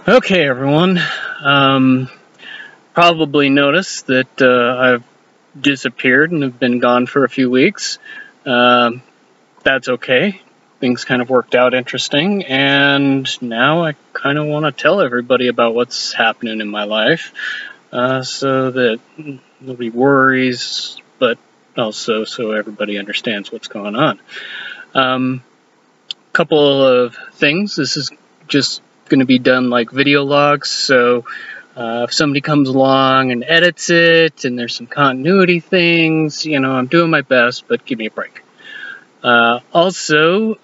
Okay, everyone. Probably noticed that I've disappeared and have been gone for a few weeks. That's okay. Things kind of worked out interesting, and now I kind of want to tell everybody about what's happening in my life, so that nobody worries, but also so everybody understands what's going on. Couple of things. This is just going to be done like video logs, so if somebody comes along and edits it and there's some continuity things, I'm doing my best, but give me a break. Also,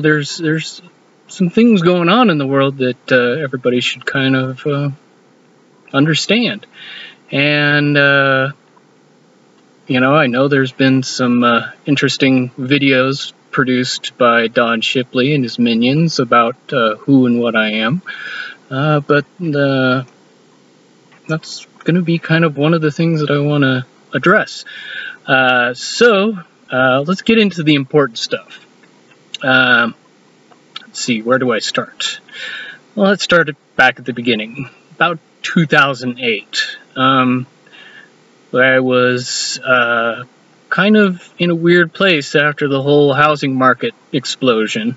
there's some things going on in the world that everybody should kind of understand. And I know there's been some interesting videos produced by Don Shipley and his minions about who and what I am, but that's going to be kind of one of the things that I want to address. So let's get into the important stuff. Let's see, where do I start? Well, let's start back at the beginning, about 2008. I was kind of in a weird place after the whole housing market explosion,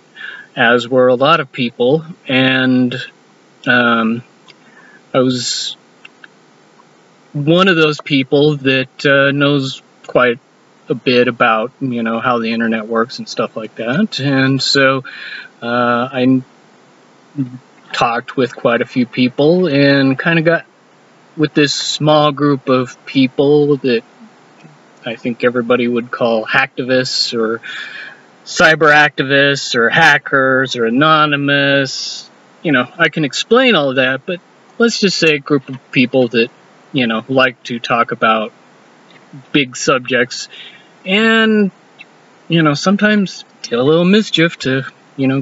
as were a lot of people, and I was one of those people that knows quite a bit about, how the internet works and stuff like that, and so I talked with quite a few people and kind of got with this small group of people that I think everybody would call hacktivists or cyber activists or hackers or anonymous. I can explain all of that, but let's just say a group of people that, like to talk about big subjects and, sometimes get a little mischief to,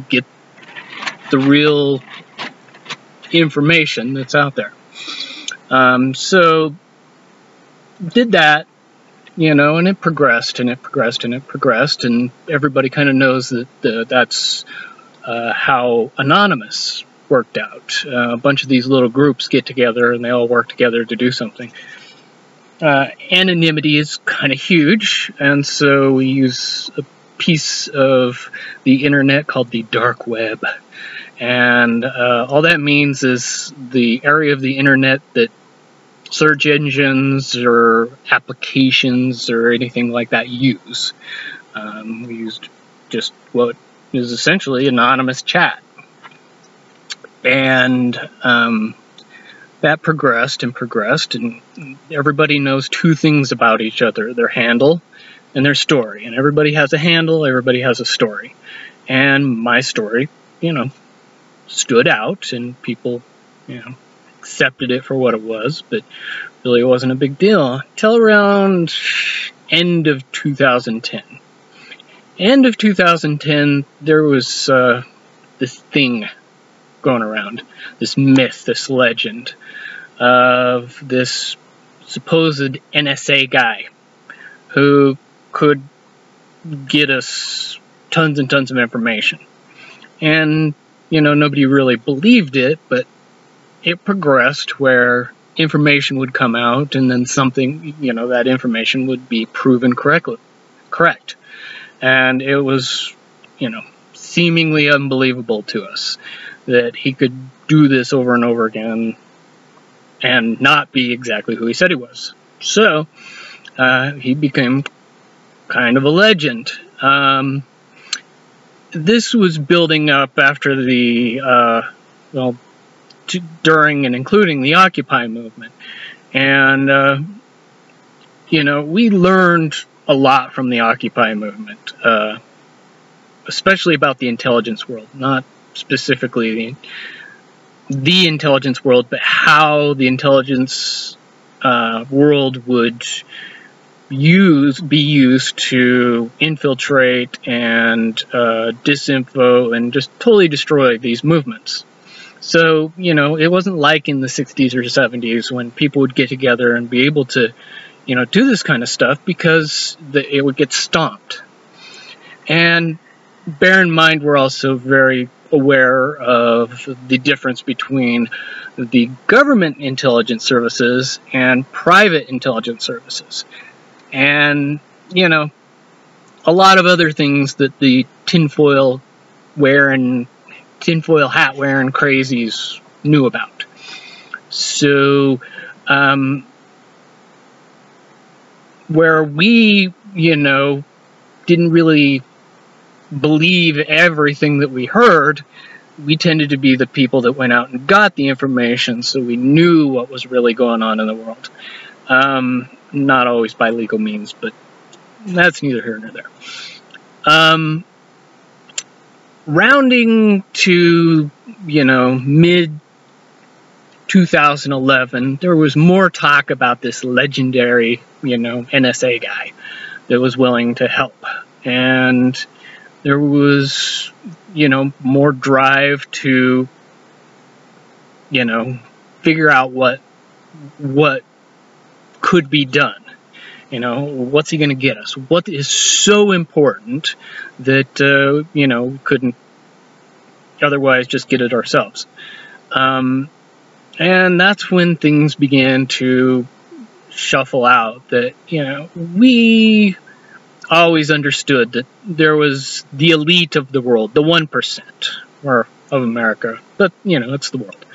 get the real information that's out there. So did that, and it progressed and it progressed and it progressed, and everybody kind of knows that that's how Anonymous worked out. A bunch of these little groups get together and they all work together to do something. Anonymity is kind of huge, and so we use a piece of the internet called the dark web. And all that means is the area of the internet that search engines or applications or anything like that use. We used just what is essentially anonymous chat. And that progressed and progressed, and everybody knows two things about each other: their handle and their story. And everybody has a handle, everybody has a story. And my story, stood out, and people, accepted it for what it was, but really it wasn't a big deal till around end of 2010. End of 2010, there was this thing going around, this myth, this legend of this supposed NSA guy who could get us tons and tons of information. And, nobody really believed it, but it progressed where information would come out, and then something, that information would be proven correct. And it was, seemingly unbelievable to us that he could do this over and over again and not be exactly who he said he was. So he became kind of a legend. This was building up after the, during and including the Occupy movement. And, we learned a lot from the Occupy movement, especially about the intelligence world, not specifically the intelligence world, but how the intelligence world would be used to infiltrate and disinfo and just totally destroy these movements. So, it wasn't like in the 60s or 70s when people would get together and be able to, do this kind of stuff, because it would get stomped. And bear in mind, we're also very aware of the difference between the government intelligence services and private intelligence services. And, you know, a lot of other things that the tinfoil hat wearing crazies knew about. So, where we, you know, didn't really believe everything that we heard, we tended to be the people that went out and got the information, so we knew what was really going on in the world. Not always by legal means, but that's neither here nor there. Rounding to, you know, mid-2011, there was more talk about this legendary, you know, NSA guy that was willing to help. And there was, you know, more drive to, you know, figure out what could be done. You know, what's he going to get us? What is so important that, you know, we couldn't otherwise just get it ourselves? And that's when things began to shuffle out that, you know, we always understood that there was the elite of the world, the 1%, or of America, but, you know, it's the world.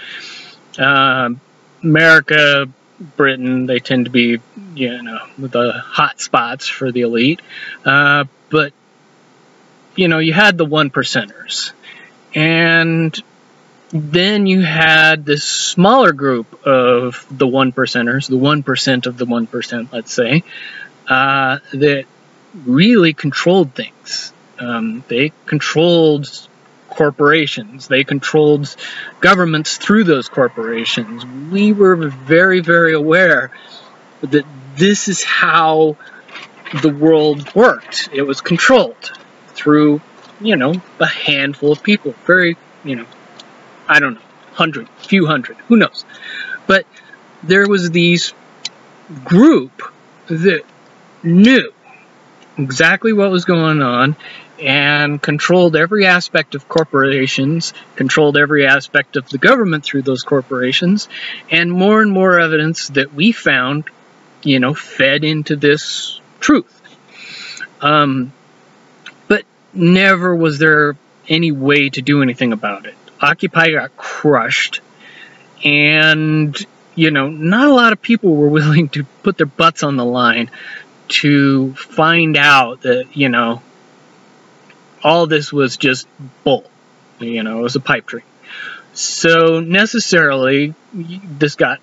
America, Britain, they tend to be, you know, the hot spots for the elite. But, you know, you had the 1%ers. And then you had this smaller group of the 1%ers, the 1% of the 1%, let's say, that really controlled things. They controlled corporations. They controlled governments through those corporations. We were very, very aware that this is how the world worked. It was controlled through, you know, a handful of people. Very, you know, I don't know, few hundred, who knows. But there was these group that knew exactly what was going on and controlled every aspect of corporations, controlled every aspect of the government through those corporations, and more evidence that we found, you know, fed into this truth. But never was there any way to do anything about it. Occupy got crushed, and, you know, not a lot of people were willing to put their butts on the line to find out that, you know, all this was just bull. You know, it was a pipe dream. So necessarily, this got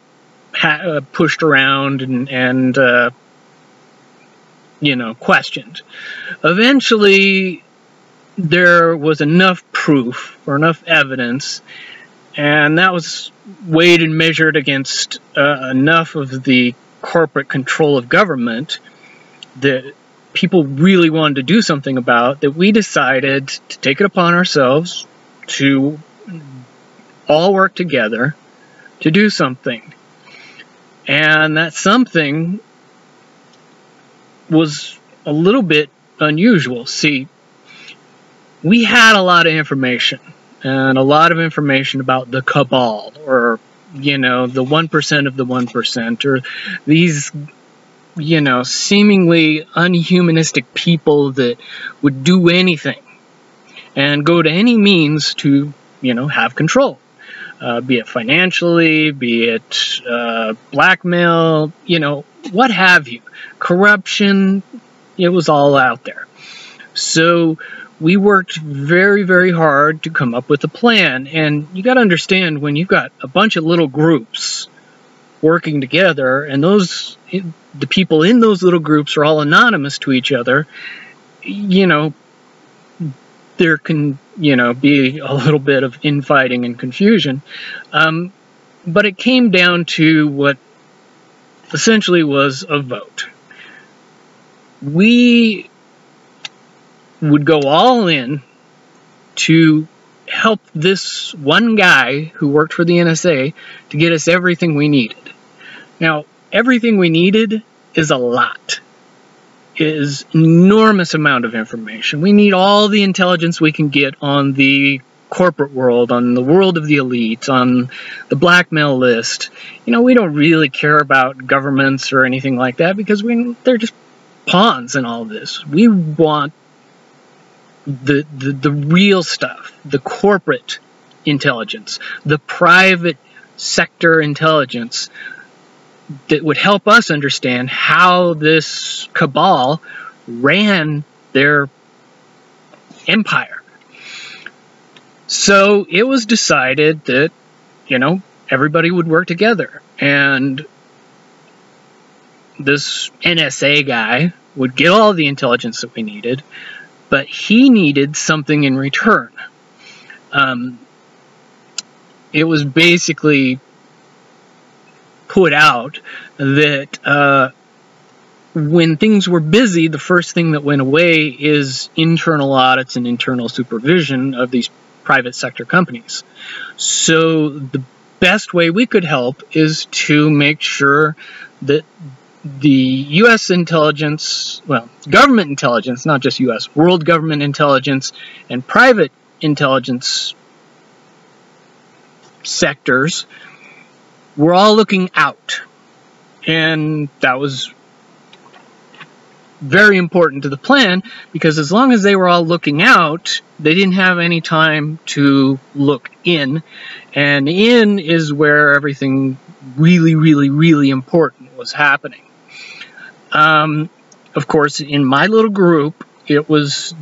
pushed around and you know, questioned. Eventually, there was enough proof or enough evidence, and that was weighed and measured against enough of the corporate control of government that people really wanted to do something about, that we decided to take it upon ourselves to all work together to do something. And that something was a little bit unusual. See, we had a lot of information, and a lot of information about the cabal, or, you know, the 1% of the 1%, or these, you know, seemingly unhumanistic people that would do anything and go to any means to, you know, have control. Be it financially, be it blackmail, you know, what have you. Corruption, it was all out there. So we worked very, very hard to come up with a plan. And you got to understand, when you've got a bunch of little groups working together, and the people in those little groups are all anonymous to each other, you know, there can, you know, be a little bit of infighting and confusion. But it came down to what essentially was a vote. We would go all in to help this one guy who worked for the NSA to get us everything we needed. Now, everything we needed is a lot. It is an enormous amount of information. We need all the intelligence we can get on the corporate world, on the world of the elite, on the blackmail list. You know, we don't really care about governments or anything like that because they're just pawns in all this. We want the real stuff, the corporate intelligence, the private sector intelligence that would help us understand how this cabal ran their empire. So it was decided that, you know, everybody would work together, and this NSA guy would get all the intelligence that we needed, but he needed something in return. It was basically put out that when things were busy, the first thing that went away is internal audits and internal supervision of these private sector companies. So the best way we could help is to make sure that the U.S. intelligence, well, government intelligence, not just U.S., world government intelligence and private intelligence sectors were all looking out. And that was very important to the plan, because as long as they were all looking out, they didn't have any time to look in. And in is where everything really, really, really important was happening. Of course, in my little group, it was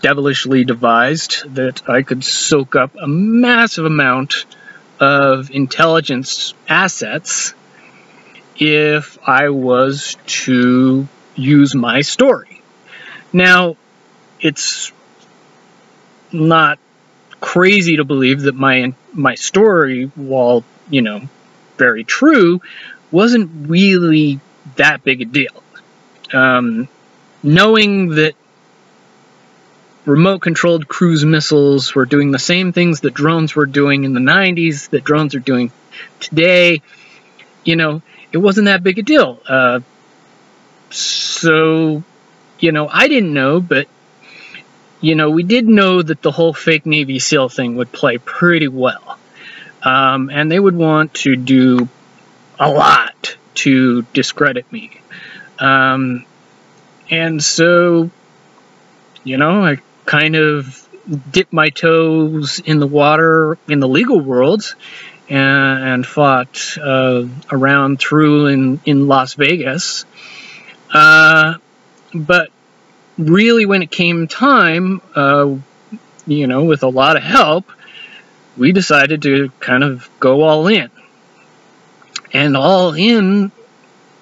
devilishly devised that I could soak up a massive amount of intelligence assets if I was to use my story. Now, it's not crazy to believe that my story, while, you know, very true, wasn't really that big a deal. Knowing that remote-controlled cruise missiles were doing the same things that drones were doing in the 90s, that drones are doing today, you know, it wasn't that big a deal. So, you know, I didn't know, but, you know, we did know that the whole fake Navy SEAL thing would play pretty well. And they would want to do a lot to discredit me. And so, you know, I kind of dipped my toes in the water in the legal world and fought around through in Las Vegas. But really, when it came time, you know, with a lot of help, we decided to kind of go all in. And all in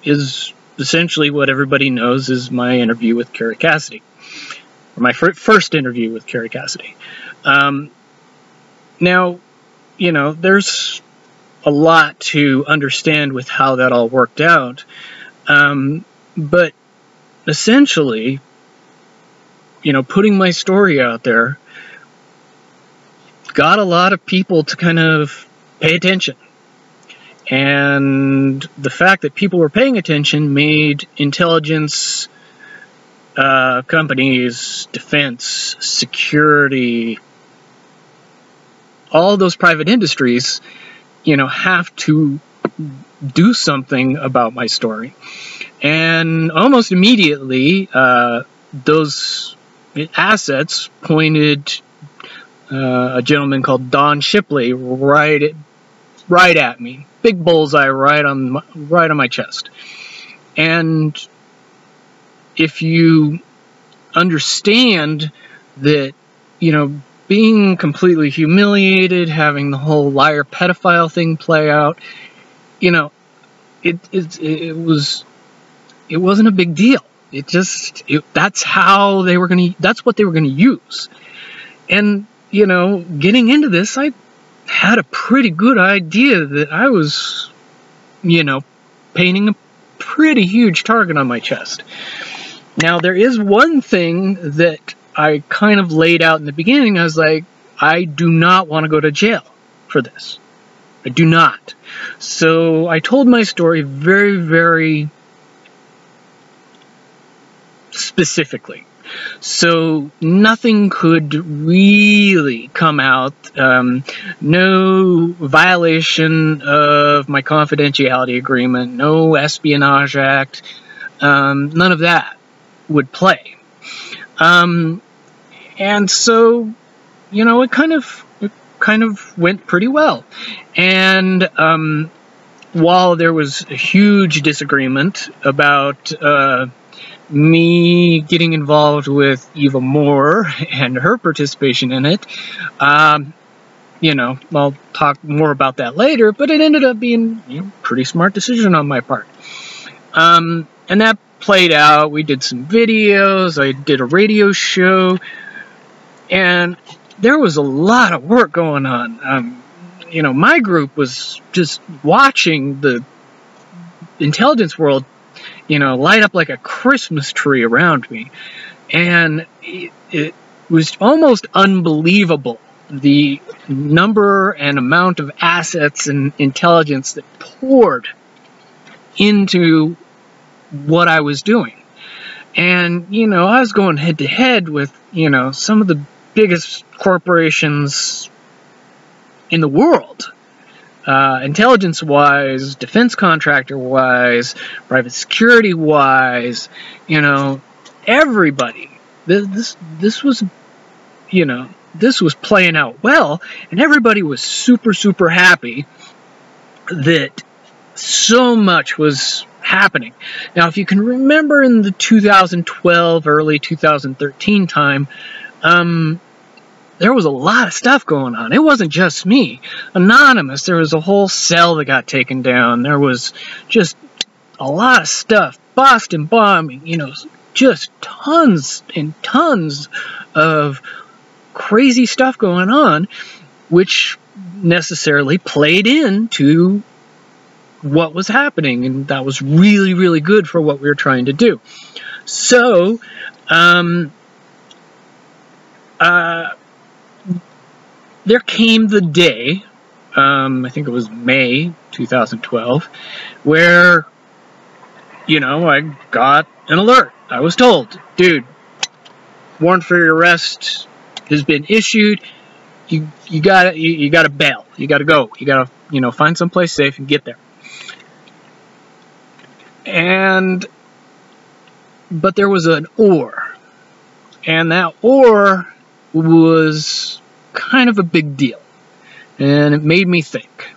is essentially what everybody knows is my interview with Carrie Cassidy, or my first interview with Carrie Cassidy. Now, you know, there's a lot to understand with how that all worked out, but essentially, you know, putting my story out there got a lot of people to kind of pay attention. And the fact that people were paying attention made intelligence companies, defense, security, all those private industries, you know, have to do something about my story. And almost immediately, those assets pointed a gentleman called Don Shipley right at me. Big bullseye right on my chest. And if you understand that, you know, being completely humiliated, having the whole liar pedophile thing play out, you know, it wasn't a big deal. That's what they were gonna use. And, you know, getting into this, I had a pretty good idea that I was, you know, painting a pretty huge target on my chest. Now, there is one thing that I kind of laid out in the beginning. I was like, I do not want to go to jail for this. I do not. So I told my story very, very specifically. So nothing could really come out. No violation of my confidentiality agreement, no Espionage Act, none of that would play. And so, you know, it kind of went pretty well. And while there was a huge disagreement about me getting involved with Eva Moore and her participation in it, you know, I'll talk more about that later, but it ended up being, you know, a pretty smart decision on my part. And that played out. We did some videos, I did a radio show, and there was a lot of work going on. You know, my group was just watching the intelligence world, you know, light up like a Christmas tree around me. And it was almost unbelievable, the number and amount of assets and intelligence that poured into what I was doing. And, you know, I was going head to head with, you know, some of the biggest corporations in the world. Intelligence-wise, defense contractor-wise, private security-wise, you know, everybody. This was, you know, this was playing out well, and everybody was super, super happy that so much was happening. Now, if you can remember in the 2012, early 2013 time, there was a lot of stuff going on. It wasn't just me. Anonymous, there was a whole cell that got taken down. There was just a lot of stuff. Boston bombing, you know, just tons and tons of crazy stuff going on, which necessarily played into what was happening, and that was really, really good for what we were trying to do. So, there came the day, I think it was May 2012, where, you know, I got an alert. I was told, dude, warrant for your arrest has been issued. You gotta bail. You gotta go. You gotta, you know, find someplace safe and get there. But there was an or, and that or was kind of a big deal, and it made me think.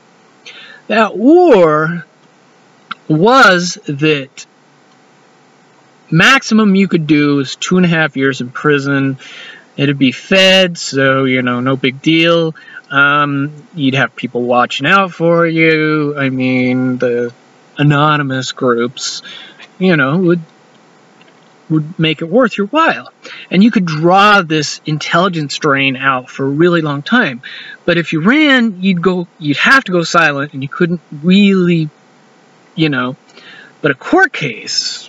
That or was that maximum you could do is 2.5 years in prison. It'd be fed, so, you know, no big deal. You'd have people watching out for you. I mean, the anonymous groups, you know, would make it worth your while. And you could draw this intelligence drain out for a really long time. But if you ran, you'd have to go silent, and you couldn't really, you know. But a court case,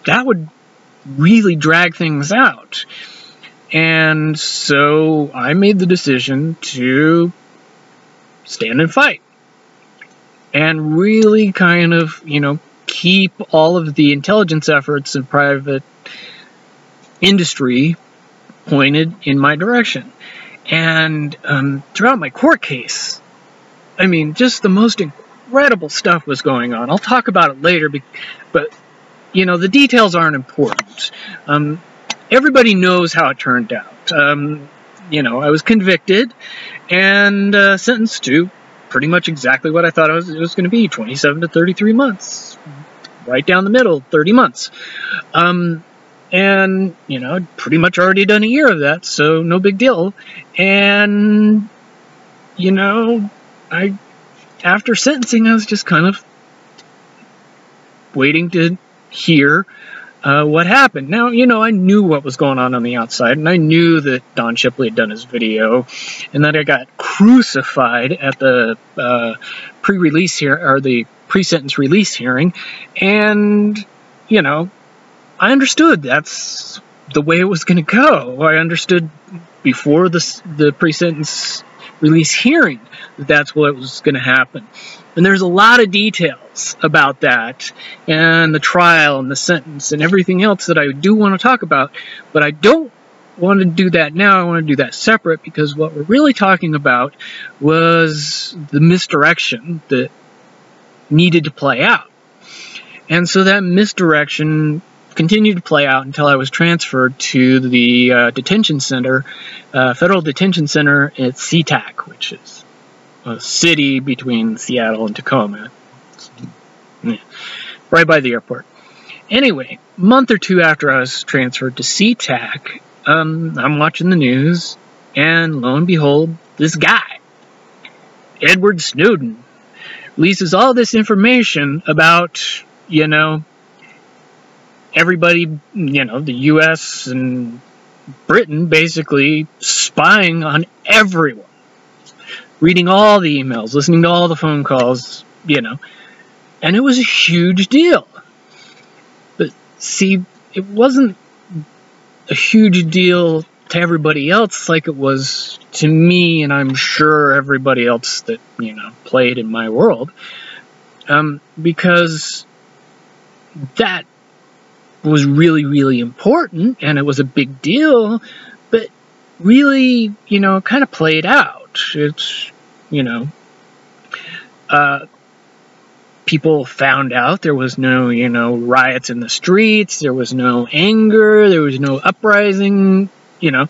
that would really drag things out. And so I made the decision to stand and fight. And really kind of, you know, keep all of the intelligence efforts in private industry pointed in my direction. And throughout my court case, I mean, just the most incredible stuff was going on. I'll talk about it later, but, you know, the details aren't important. Everybody knows how it turned out. You know, I was convicted and sentenced to pretty much exactly what I thought it was going to be, 27 to 33 months. Right down the middle, 30 months. And, you know, I'd pretty much already done a year of that, so no big deal. And, you know, after sentencing, I was just kind of waiting to hear what happened. Now, you know, I knew what was going on the outside, and I knew that Don Shipley had done his video, and that I got crucified at the pre-release here, or the pre-sentence release hearing, and, you know, I understood that's the way it was going to go. I understood before the pre-sentence release hearing that that's what was going to happen. And there's a lot of details about that, and the trial, and the sentence, and everything else that I do want to talk about, but I don't want to do that now. I want to do that separate, because what we're really talking about was the misdirection that needed to play out. And so that misdirection continued to play out until I was transferred to the detention center, federal detention center at SeaTac, which is a city between Seattle and Tacoma, right by the airport. Anyway, a month or two after I was transferred to SeaTac, I'm watching the news, and lo and behold, this guy, Edward Snowden, releases all this information about, you know, everybody, you know, the U.S. and Britain basically spying on everyone. Reading all the emails, listening to all the phone calls, you know. And it was a huge deal. But see, it wasn't a huge deal to everybody else like it was to me, and I'm sure everybody else that, you know, played in my world. Because that was really, really important, and it was a big deal, but really, you know, kind of played out. It's, you know, people found out there was no, you know, riots in the streets, there was no anger, there was no uprising, you know.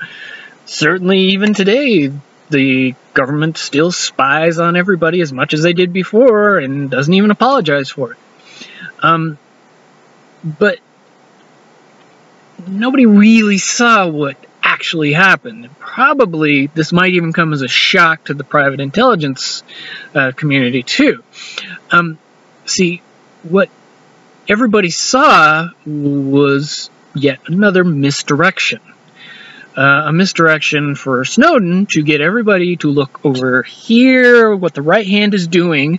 Certainly even today, the government still spies on everybody as much as they did before and doesn't even apologize for it. But nobody really saw what actually happened. Probably this might even come as a shock to the private intelligence community too. See, what everybody saw was yet another misdirection. A misdirection for Snowden to get everybody to look over here, what the right hand is doing,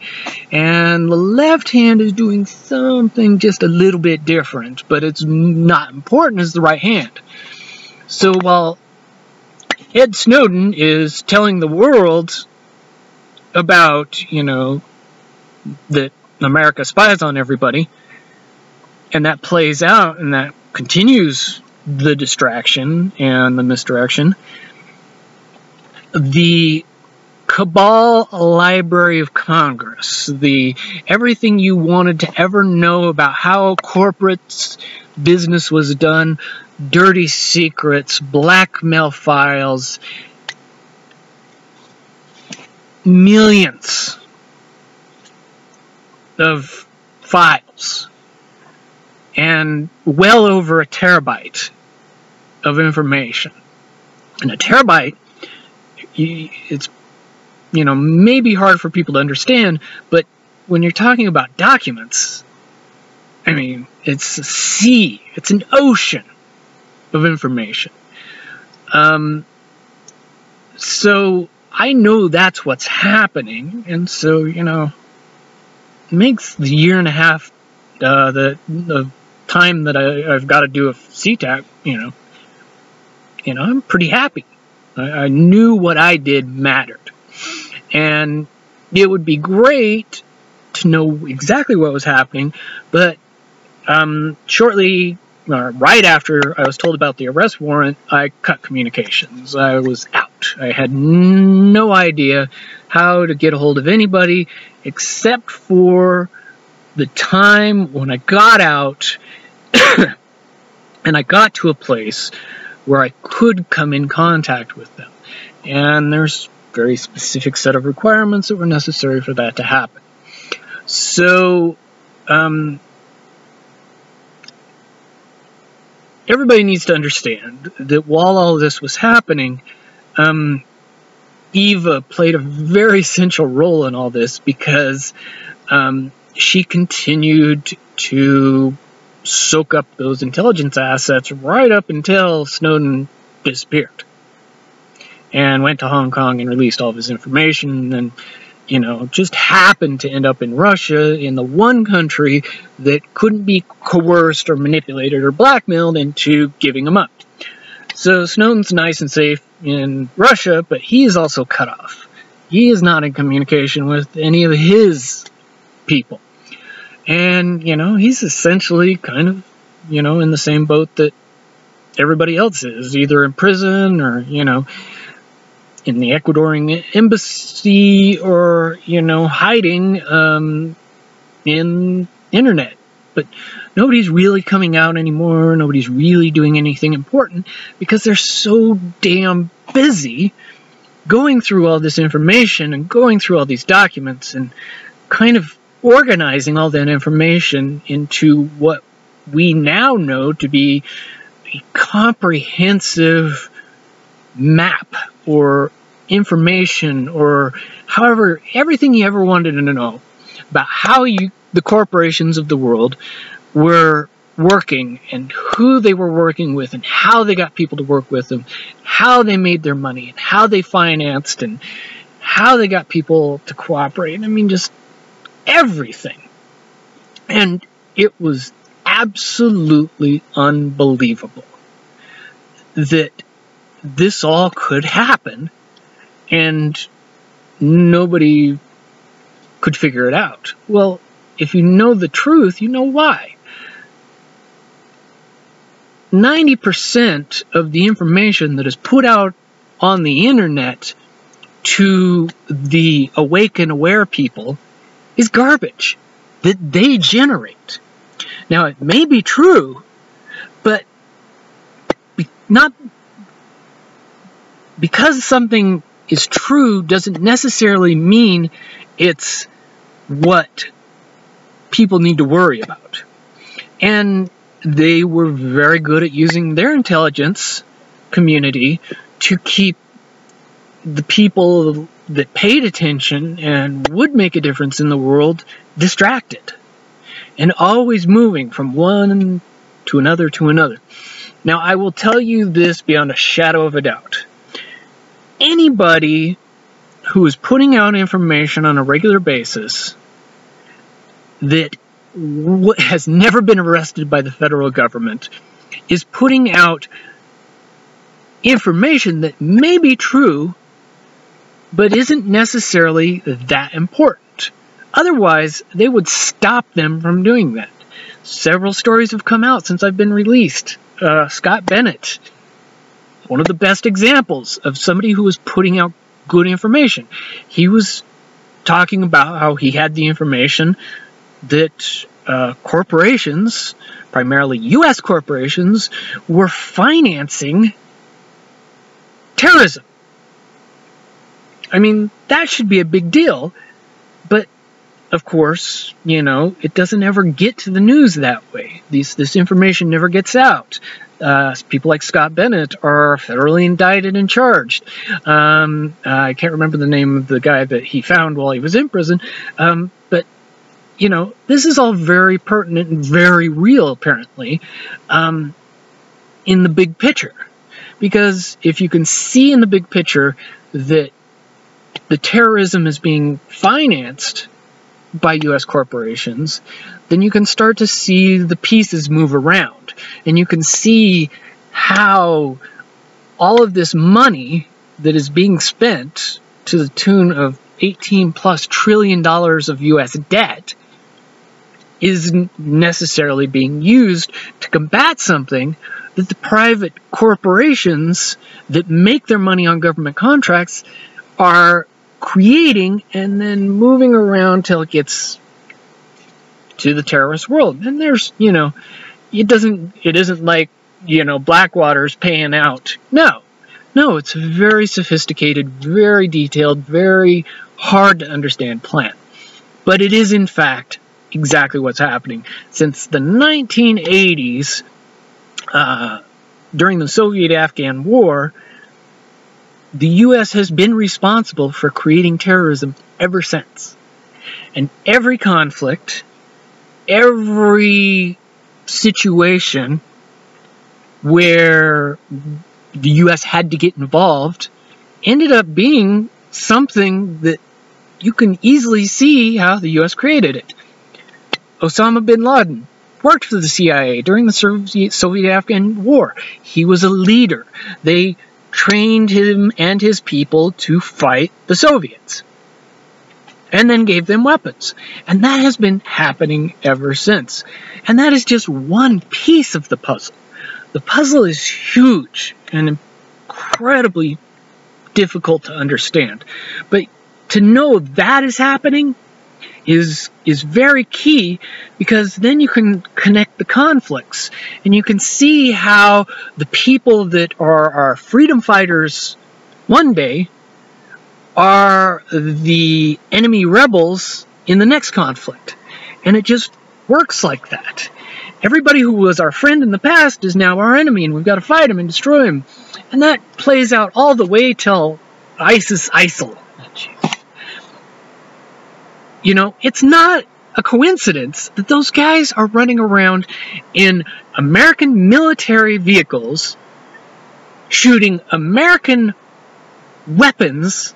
and the left hand is doing something just a little bit different, but it's not important as the right hand. So while Ed Snowden is telling the world about, you know, that America spies on everybody, and that plays out, and that continues the distraction and the misdirection, the Cabal Library of Congress, everything you wanted to ever know about how corporate business was done, dirty secrets, blackmail files, millions of files, and well over a terabyte of information. And a terabyte, it's, you know, maybe hard for people to understand, but when you're talking about documents, I mean, it's a sea, it's an ocean of information. So I know that's what's happening, and so, you know, it makes the year and a half, the time that I've got to do a CTAC, you know, I'm pretty happy. I knew what I did mattered. And it would be great to know exactly what was happening, but shortly, right after I was told about the arrest warrant, I cut communications. I was out. I had no idea how to get a hold of anybody except for the time when I got out and I got to a place where I could come in contact with them. And there's a very specific set of requirements that were necessary for that to happen. So, everybody needs to understand that while all this was happening, Eva played a very essential role in all this, because she continued to soak up those intelligence assets right up until Snowden disappeared and went to Hong Kong and released all of his information, and, you know, just happened to end up in Russia, in the one country that couldn't be coerced or manipulated or blackmailed into giving him up. So Snowden's nice and safe in Russia, but he is also cut off. He is not in communication with any of his people. And, you know, he's essentially kind of, you know, in the same boat that everybody else is, either in prison or, you know, in the Ecuadorian embassy or, you know, hiding in internet. But nobody's really coming out anymore. Nobody's really doing anything important because they're so damn busy going through all this information and going through all these documents and kind of organizing all that information into what we now know to be a comprehensive map or information or however, everything you ever wanted to know about how the corporations of the world were working and who they were working with and how they got people to work with them, how they made their money and how they financed and how they got people to cooperate. I mean, just everything. And it was absolutely unbelievable that this all could happen and nobody could figure it out. Well, if you know the truth, you know why. 90% of the information that is put out on the internet to the awake and aware people is garbage that they generate. Now, it may be true, but not because something is true doesn't necessarily mean it's what people need to worry about. And they were very good at using their intelligence community to keep the people that paid attention and would make a difference in the world distracted and always moving from one to another to another. Now, I will tell you this beyond a shadow of a doubt. Anybody who is putting out information on a regular basis that has never been arrested by the federal government is putting out information that may be true but isn't necessarily that important. Otherwise, they would stop them from doing that. Several stories have come out since I've been released. Scott Bennett, one of the best examples of somebody who was putting out good information. He was talking about how he had the information that corporations, primarily U.S. corporations, were financing terrorism. I mean, that should be a big deal, but of course, you know, it doesn't ever get to the news that way. This information never gets out. People like Scott Bennett are federally indicted and charged. I can't remember the name of the guy that he found while he was in prison, but you know, this is all very pertinent and very real, apparently, in the big picture. Because if you can see in the big picture that the terrorism is being financed by U.S. corporations, then you can start to see the pieces move around. And you can see how all of this money that is being spent to the tune of $18+ trillion of U.S. debt isn't necessarily being used to combat something that the private corporations that make their money on government contracts are creating and then moving around till it gets to the terrorist world. And there's, you know, it isn't like, you know, Blackwater's paying out. No, it's a very sophisticated, very detailed, very hard to understand plan. But it is, in fact, exactly what's happening. Since the 1980s, during the Soviet-Afghan War, the U.S. has been responsible for creating terrorism ever since. And every conflict, every situation where the U.S. had to get involved ended up being something that you can easily see how the U.S. created it. Osama bin Laden worked for the CIA during the Soviet-Afghan War. He was a leader. They trained him and his people to fight the Soviets, and then gave them weapons. And that has been happening ever since. And that is just one piece of the puzzle. The puzzle is huge and incredibly difficult to understand. But to know that is happening is very key, because then you can connect the conflicts, and you can see how the people that are our freedom fighters one day are the enemy rebels in the next conflict. And it just works like that. Everybody who was our friend in the past is now our enemy, and we've got to fight him and destroy him. And that plays out all the way till ISIL. You know, it's not a coincidence that those guys are running around in American military vehicles, shooting American weapons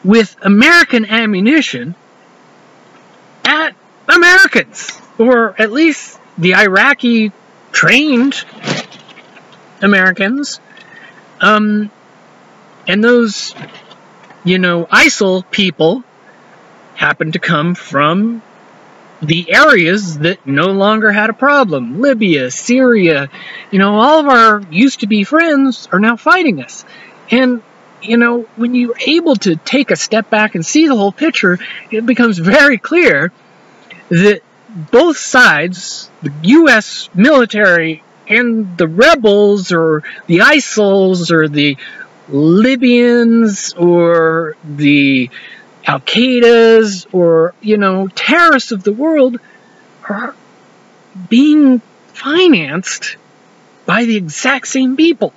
with American ammunition at Americans, or at least the Iraqi trained Americans. And those, you know, ISIL people happen to come from the areas that no longer had a problem. Libya, Syria, you know, all of our used-to-be friends are now fighting us. And, you know, when you're able to take a step back and see the whole picture, it becomes very clear that both sides, the U.S. military and the rebels, or the ISILs, or the Libyans, or the Al-Qaeda's, or, you know, terrorists of the world, are being financed by the exact same people.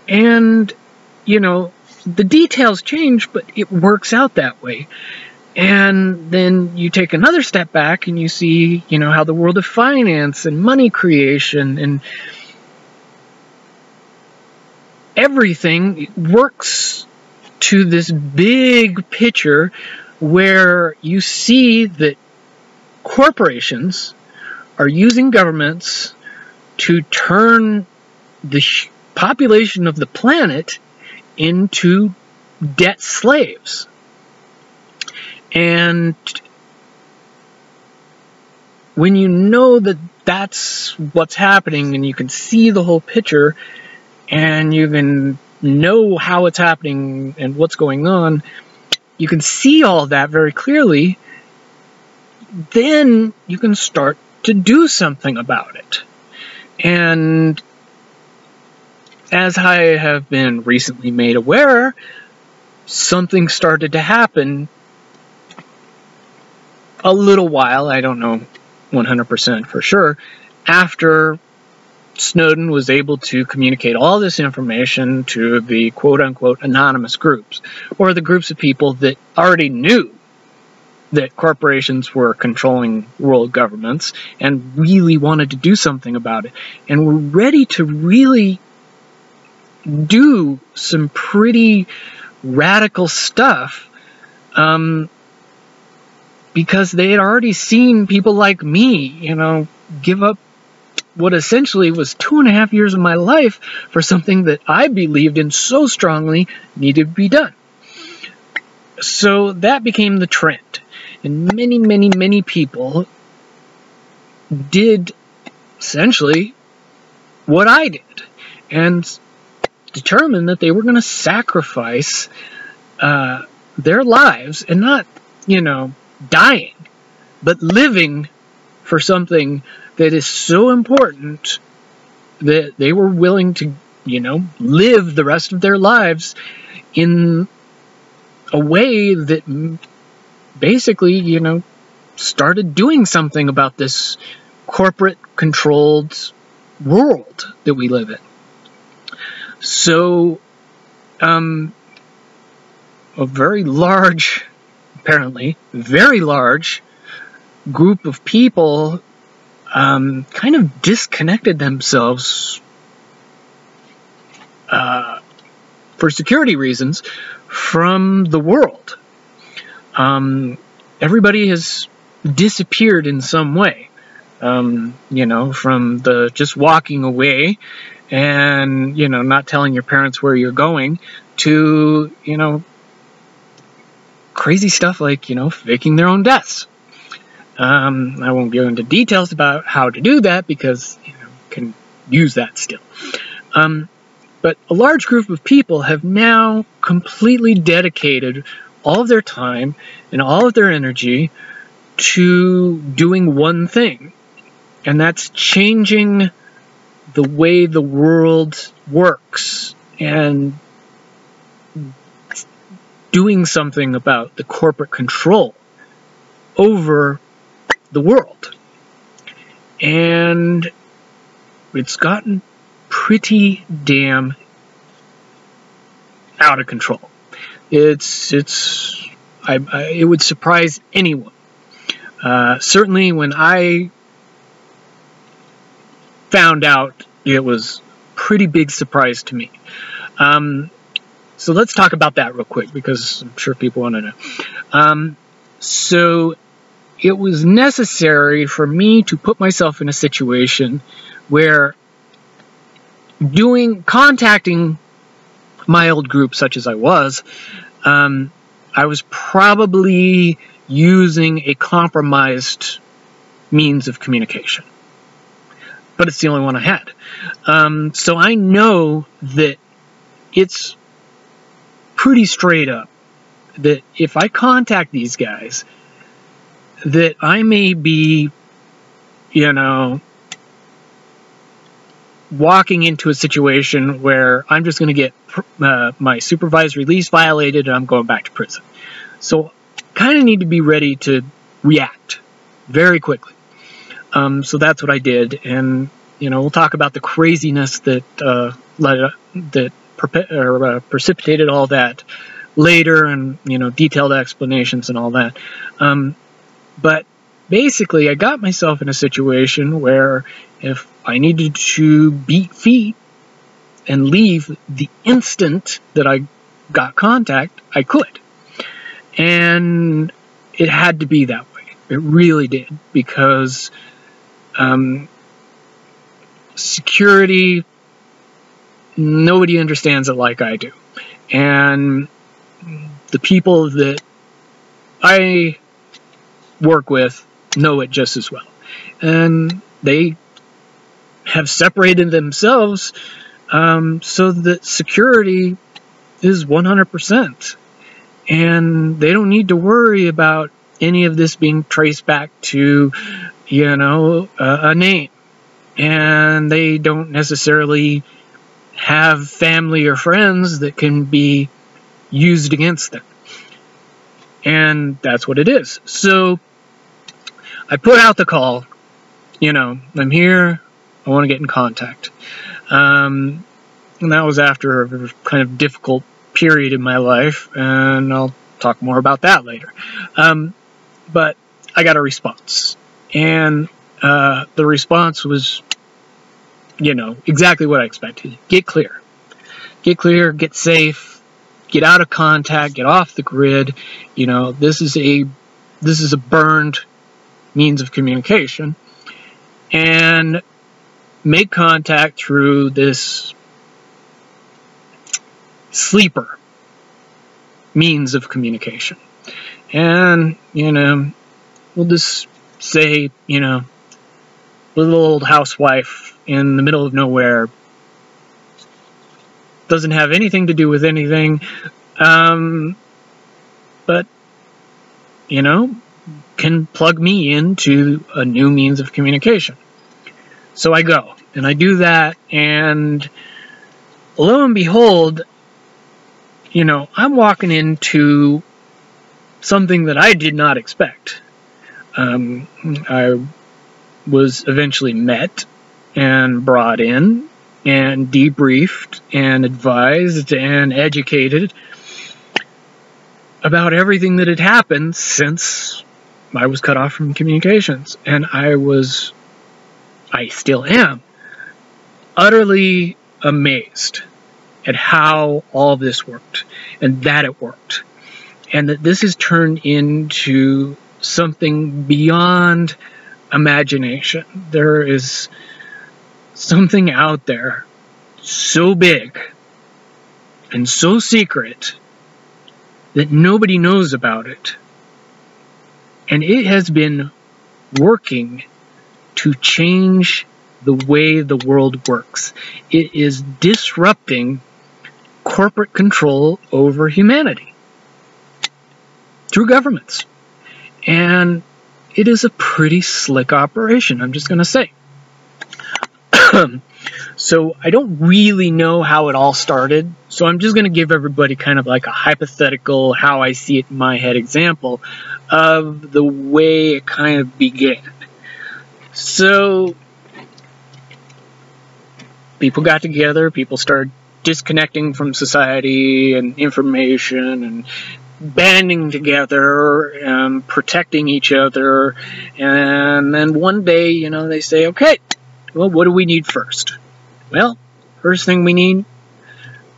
And, you know, the details change, but it works out that way. And then you take another step back and you see, you know, how the world of finance and money creation and everything works to this big picture where you see that corporations are using governments to turn the population of the planet into debt slaves. And when you know that that's what's happening, and you can see the whole picture, and you can know how it's happening and what's going on, you can see all that very clearly, then you can start to do something about it. And as I have been recently made aware, something started to happen a little while, I don't know 100% for sure, after Snowden was able to communicate all this information to the quote-unquote anonymous groups, or the groups of people that already knew that corporations were controlling world governments and really wanted to do something about it, and were ready to really do some pretty radical stuff, because they had already seen people like me, you know, give up what essentially was 2.5 years of my life for something that I believed in so strongly needed to be done. So that became the trend. And many, many, many people did essentially what I did, and determined that they were going to sacrifice their lives, and not, you know, dying, but living for something that is so important that they were willing to, you know, live the rest of their lives in a way that basically, you know, started doing something about this corporate-controlled world that we live in. So, a very large, apparently, very large group of people kind of disconnected themselves for security reasons from the world. Everybody has disappeared in some way, you know, from the just walking away and, you know, not telling your parents where you're going, to, you know, crazy stuff like, you know, faking their own deaths. I won't go into details about how to do that because, you know, you can use that still. But a large group of people have now completely dedicated all of their time and all of their energy to doing one thing, and that's changing the way the world works and doing something about the corporate control over the world. And it's gotten pretty damn out of control. It would surprise anyone. Certainly when I found out, it was a pretty big surprise to me. So let's talk about that real quick, because I'm sure people want to know. So it was necessary for me to put myself in a situation where contacting my old group, such as I was probably using a compromised means of communication. But it's the only one I had. So I know that it's pretty straight up that if I contact these guys, that I may be, you know, walking into a situation where I'm just going to get my supervised release violated and I'm going back to prison. So kind of need to be ready to react very quickly. So that's what I did, and, you know, we'll talk about the craziness that precipitated all that later, and, you know, detailed explanations and all that. But basically, I got myself in a situation where if I needed to beat feet and leave the instant that I got contact, I could. And it had to be that way. It really did, because security, nobody understands it like I do. And the people that I work with know it just as well. And they have separated themselves so that security is 100%. And they don't need to worry about any of this being traced back to, you know, a name. And they don't necessarily have family or friends that can be used against them. And that's what it is. So I put out the call, you know, I'm here, I want to get in contact. And that was after a kind of difficult period in my life, and I'll talk more about that later. But I got a response, and the response was, you know, exactly what I expected. Get clear, get safe, get out of contact, get off the grid. You know, this is a burned means of communication, and make contact through this sleeper means of communication. And, you know, we'll just say, you know, little old housewife in the middle of nowhere, doesn't have anything to do with anything, but, you know, can plug me into a new means of communication. So I go, and I do that, and lo and behold, you know, I'm walking into something that I did not expect. I was eventually met and brought in and debriefed and advised and educated about everything that had happened since I was cut off from communications. And I still am, utterly amazed at how all this worked, and that it worked, and that this has turned into something beyond imagination. There is something out there so big and so secret that nobody knows about it. And it has been working to change the way the world works. It is disrupting corporate control over humanity through governments. And it is a pretty slick operation, I'm just going to say. So I don't really know how it all started, so I'm just going to give everybody kind of like a hypothetical, how I see it in my head example of the way it kind of began. So people got together, people started disconnecting from society and information and banding together, protecting each other, and then one day, you know, they say, okay, well, what do we need first? Well, first thing we need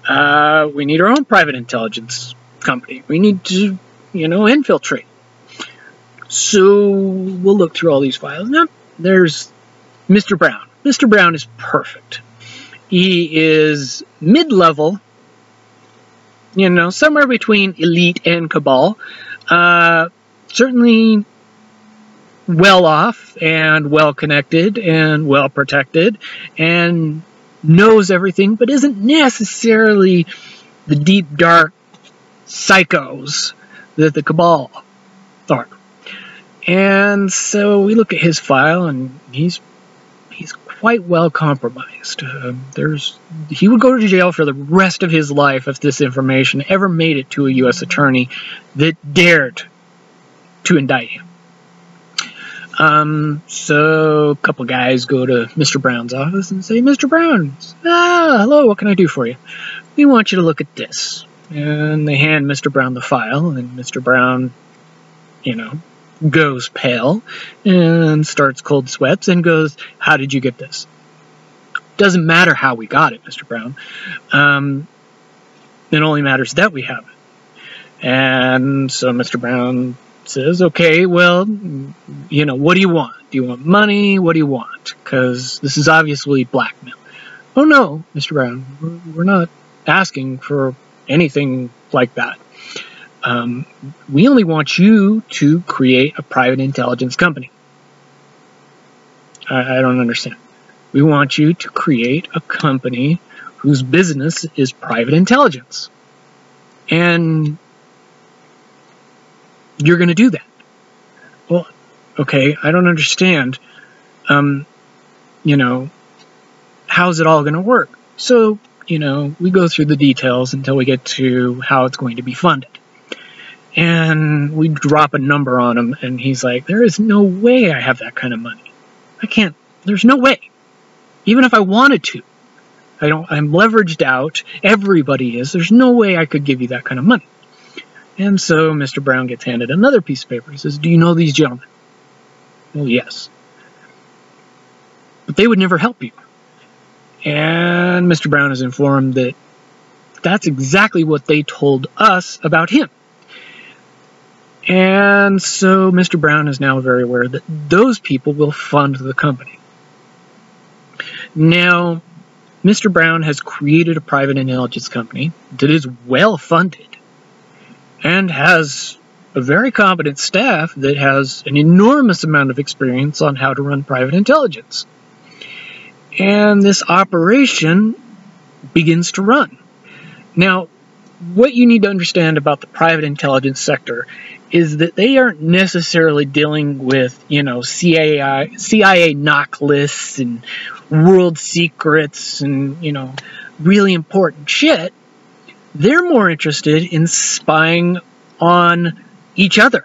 our own private intelligence company. We need to, you know, infiltrate. So we'll look through all these files. Now, there's Mr. Brown. Mr. Brown is perfect. He is mid-level, you know, somewhere between elite and cabal. Certainly well off and well connected and well protected and knows everything, but isn't necessarily the deep, dark psychos that the cabal are. And so we look at his file, and he's quite well compromised. He would go to jail for the rest of his life if this information ever made it to a U.S. attorney that dared to indict him. So a couple guys go to Mr. Brown's office and say, Mr. Brown, hello, what can I do for you? We want you to look at this. And they hand Mr. Brown the file, and Mr. Brown, you know, goes pale and starts cold sweats and goes, how did you get this? Doesn't matter how we got it, Mr. Brown. It only matters that we have it. And so Mr. Brown says, okay, well, you know, what do you want? Do you want money? What do you want? Because this is obviously blackmail. Oh, no, Mr. Brown, we're not asking for anything like that. We only want you to create a private intelligence company. I don't understand. We want you to create a company whose business is private intelligence. And you're going to do that. Well, okay, I don't understand. You know, how's it all going to work? So, you know, we go through the details until we get to how it's going to be funded. And we drop a number on him, and he's like, there is no way I have that kind of money. I can't, there's no way. Even if I wanted to. I'm leveraged out. Everybody is. There's no way I could give you that kind of money. And so Mr. Brown gets handed another piece of paper. He says, do you know these gentlemen? Well, yes. But they would never help you. And Mr. Brown is informed that that's exactly what they told us about him. And so Mr. Brown is now very aware that those people will fund the company. Now, Mr. Brown has created a private intelligence company that is well funded and has a very competent staff that has an enormous amount of experience on how to run private intelligence. And this operation begins to run. Now, what you need to understand about the private intelligence sector is that they aren't necessarily dealing with, you know, CIA knock lists and world secrets and, you know, really important shit. They're more interested in spying on each other.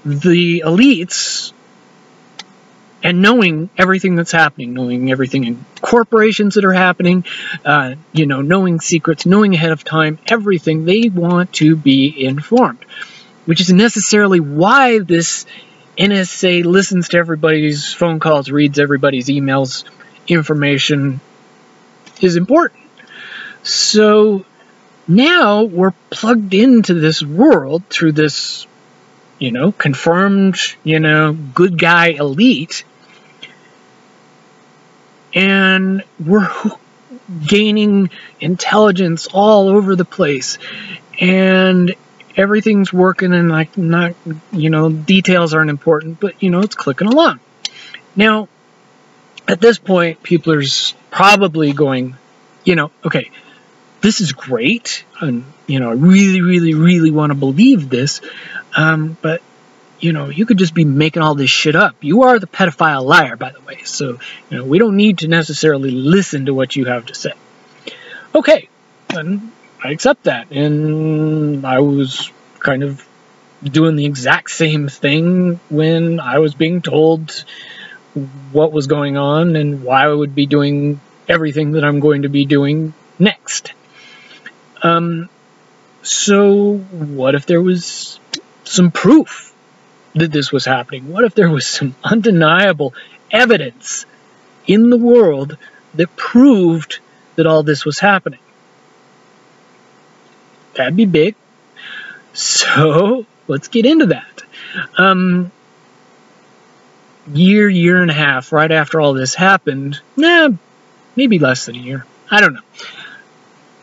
The elites, and knowing everything that's happening, knowing everything in corporations that are happening, you know, knowing secrets, knowing ahead of time, everything, they want to be informed. Which is necessarily why this NSA listens to everybody's phone calls, reads everybody's emails, information is important. So now we're plugged into this world through this, you know, confirmed, you know, good guy elite. And gaining intelligence all over the place, and everything's working, and like, not, you know, details aren't important, but you know, it's clicking along. Now, at this point, people are probably going, you know, okay, this is great, and you know, I really, really, really want to believe this, but you know, you could just be making all this shit up. You are the pedophile liar, by the way, so you know, we don't need to necessarily listen to what you have to say. Okay, and I accept that, and I was kind of doing the exact same thing when I was being told what was going on and why I would be doing everything that I'm going to be doing next. So what if there was some proof that this was happening? What if there was some undeniable evidence in the world that proved that all this was happening? That'd be big. So let's get into that. Year and a half right after all this happened, maybe less than a year, I don't know.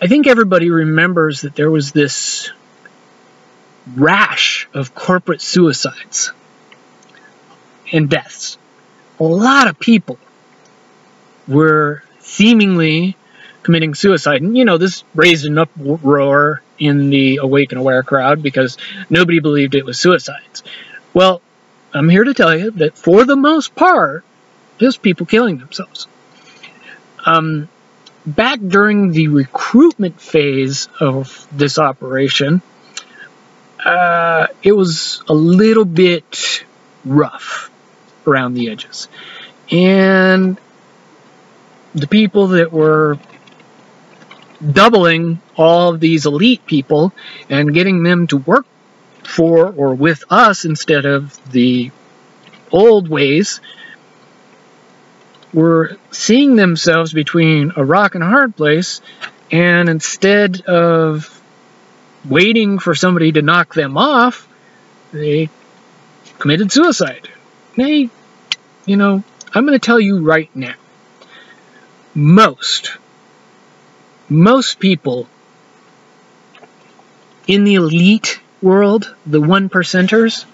I think everybody remembers that there was this rash of corporate suicides and deaths. A lot of people were seemingly committing suicide. And, you know, this raised an uproar in the Awake and Aware crowd because nobody believed it was suicides. Well, I'm here to tell you that for the most part, there's people killing themselves. Back during the recruitment phase of this operation, it was a little bit rough around the edges. And the people that were doubling all of these elite people and getting them to work for or with us instead of the old ways were seeing themselves between a rock and a hard place, and instead of waiting for somebody to knock them off, they committed suicide. You know, I'm going to tell you right now, most people in the elite world, the 1%ers,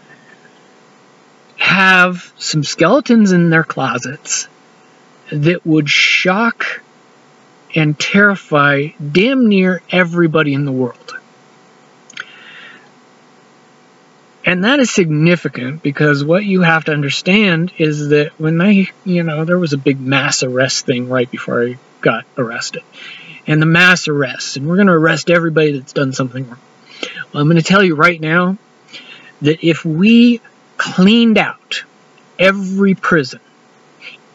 have some skeletons in their closets that would shock and terrify damn near everybody in the world. And that is significant because what you have to understand is that when there was a big mass arrest thing right before I got arrested. And the mass arrests, and we're going to arrest everybody that's done something wrong. Well, I'm going to tell you right now that if we cleaned out every prison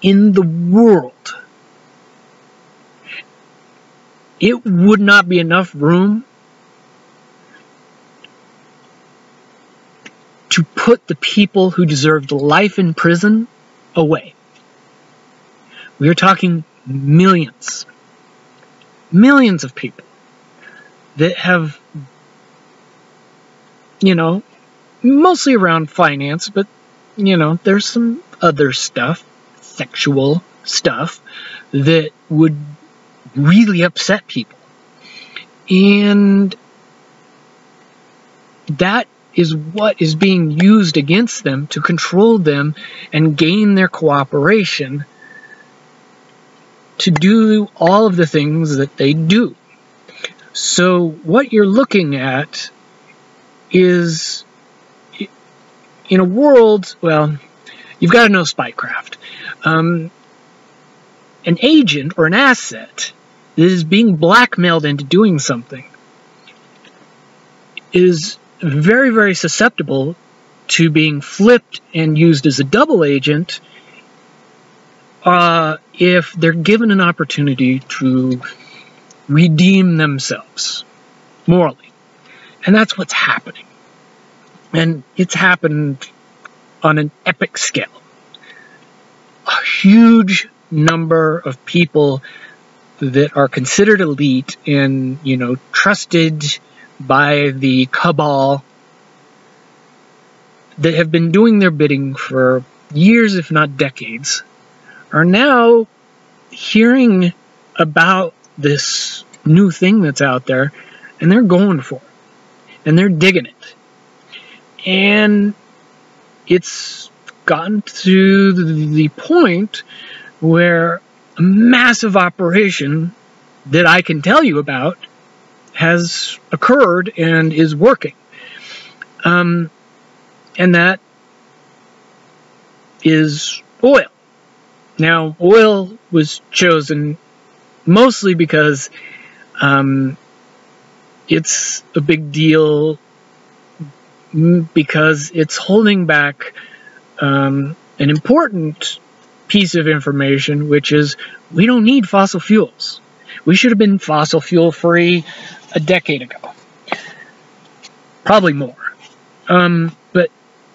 in the world, it would not be enough room to put the people who deserved life in prison away. We are talking millions of people that have, mostly around finance, but, there's some other stuff, sexual stuff, that would really upset people. And that is what is being used against them to control them and gain their cooperation to do all of the things that they do. So what you're looking at is, in a world, well, you've got to know spycraft. An agent or an asset that is being blackmailed into doing something is very, very susceptible to being flipped and used as a double agent if they're given an opportunity to redeem themselves morally. And that's what's happening. And it's happened on an epic scale. A huge number of people that are considered elite and, trusted by the cabal that have been doing their bidding for years, if not decades, are now hearing about this new thing that's out there, and they're going for it, and they're digging it. And it's gotten to the point where a massive operation that I can tell you about has occurred and is working. And that is oil. Now, oil was chosen mostly because it's a big deal, because it's holding back an important piece of information, which is we don't need fossil fuels. We should have been fossil fuel free a decade ago. Probably more. But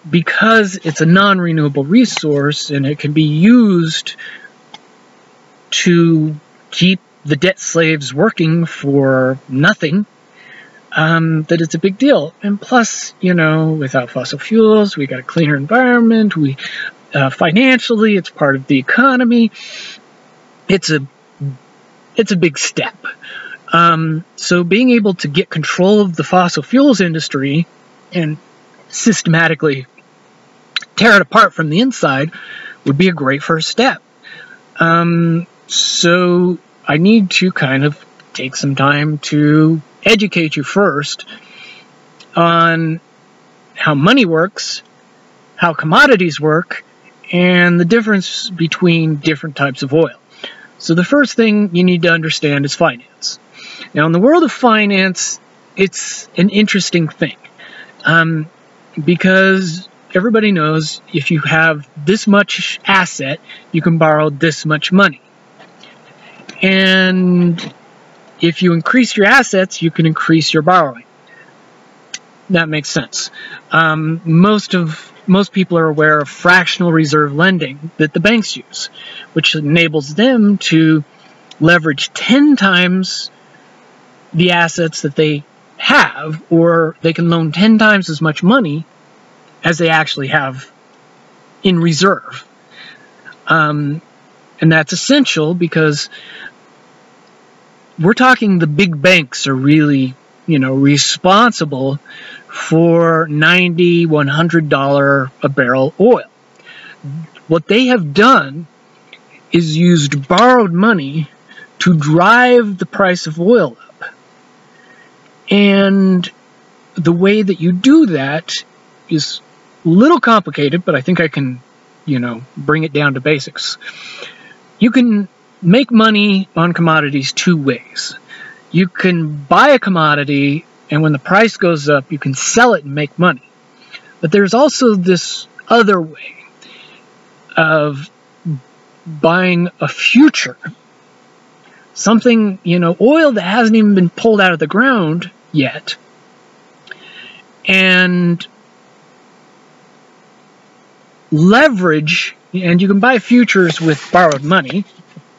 because it's a non-renewable resource and it can be used to keep the debt slaves working for nothing, that it's a big deal. And plus, you know, without fossil fuels, we got a cleaner environment. Financially, it's part of the economy. It's a big step. So being able to get control of the fossil fuels industry and systematically tear it apart from the inside would be a great first step. So I need to kind of take some time to educate you first on how money works, how commodities work, and the difference between different types of oil. So the first thing you need to understand is finance. Now, in the world of finance, it's an interesting thing, because everybody knows if you have this much asset, you can borrow this much money. And if you increase your assets, you can increase your borrowing. That makes sense. Most people are aware of fractional reserve lending that the banks use, which enables them to leverage 10 times the assets that they have, or they can loan 10 times as much money as they actually have in reserve. And that's essential because we're talking the big banks are really, you know, responsible for $90, $100 a barrel oil. What they have done is used borrowed money to drive the price of oil up. And the way that you do that is a little complicated, but I think I can, you know, bring it down to basics. You can make money on commodities two ways. You can buy a commodity, and when the price goes up, you can sell it and make money. But there's also this other way of buying a future. Something, you know, oil that hasn't even been pulled out of the ground yet. And leverage, and you can buy futures with borrowed money.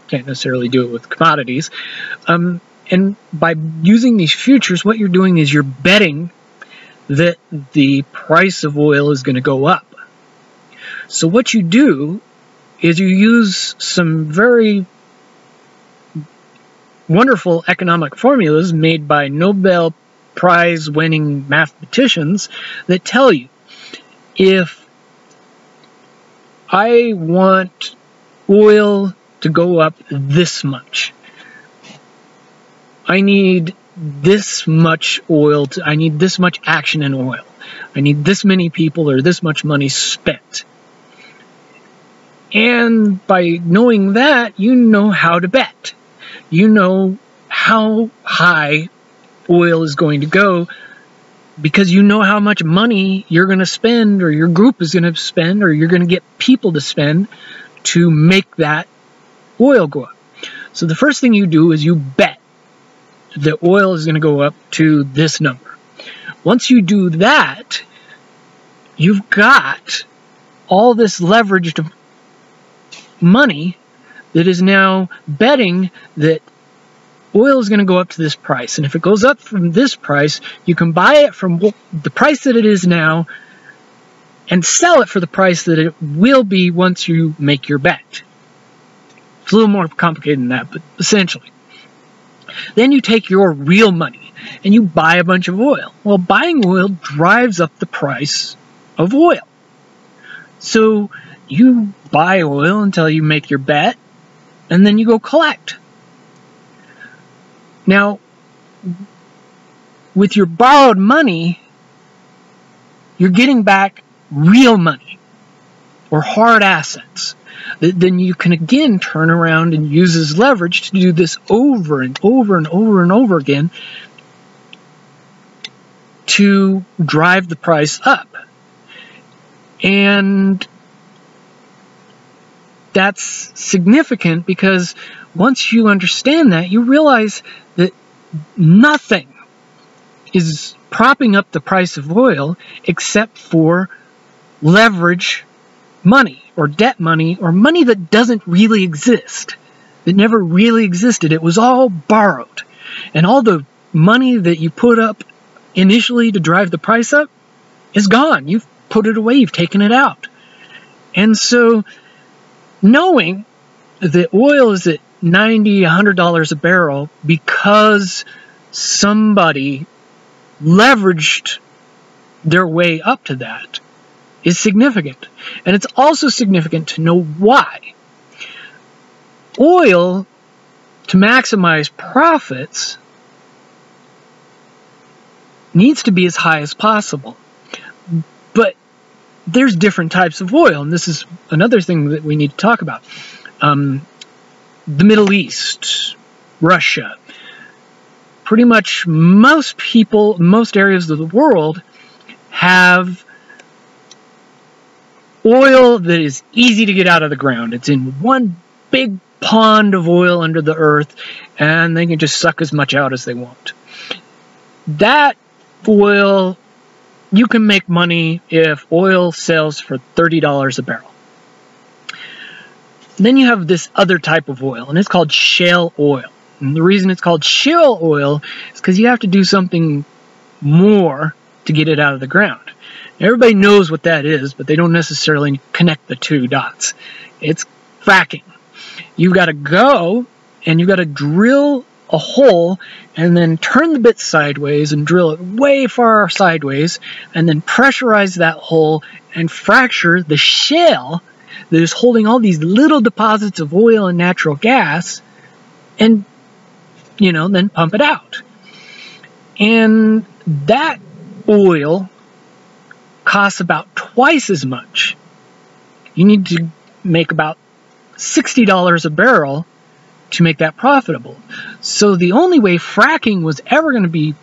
Can't necessarily do it with commodities. And by using these futures, what you're doing is you're betting that the price of oil is going to go up. So what you do is you use some very wonderful economic formulas made by Nobel Prize-winning mathematicians that tell you, if I want oil to go up this much, I need this much oil, I need this much action in oil. I need this many people or this much money spent. And by knowing that, you know how to bet. You know how high oil is going to go because you know how much money you're going to spend, or your group is going to spend, or you're going to get people to spend to make that oil go up. So the first thing you do is you bet that oil is going to go up to this number. Once you do that, you've got all this leveraged money that is now betting that oil is going to go up to this price. And if it goes up from this price, you can buy it from the price that it is now and sell it for the price that it will be once you make your bet. It's a little more complicated than that, but essentially. Then you take your real money and you buy a bunch of oil. Well, buying oil drives up the price of oil. So you buy oil until you make your bet, and then you go collect. Now, with your borrowed money, you're getting back real money or hard assets. Then you can again turn around and use as leverage to do this over and over and over and over again to drive the price up. And that's significant because once you understand that, you realize that nothing is propping up the price of oil except for leverage money or debt money or money that doesn't really exist, that never really existed. It was all borrowed. And all the money that you put up initially to drive the price up is gone. You've put it away. You've taken it out. And so knowing that oil is at $90, $100 a barrel because somebody leveraged their way up to that is significant. And it's also significant to know why. Oil, to maximize profits, needs to be as high as possible. But there's different types of oil, and this is another thing that we need to talk about. The Middle East, Russia, pretty much most people, most areas of the world have oil that is easy to get out of the ground. It's in one big pond of oil under the earth, and they can just suck as much out as they want. That oil, you can make money if oil sells for $30 a barrel. Then you have this other type of oil, and it's called shale oil. And the reason it's called shale oil is because you have to do something more to get it out of the ground. Everybody knows what that is, but they don't necessarily connect the two dots. It's fracking. You've got to go and you've got to drill a hole and then turn the bit sideways and drill it way far sideways and then pressurize that hole and fracture the shale that is holding all these little deposits of oil and natural gas and, then pump it out. And that oil costs about twice as much. You need to make about $60 a barrel to make that profitable. So the only way fracking was ever going to be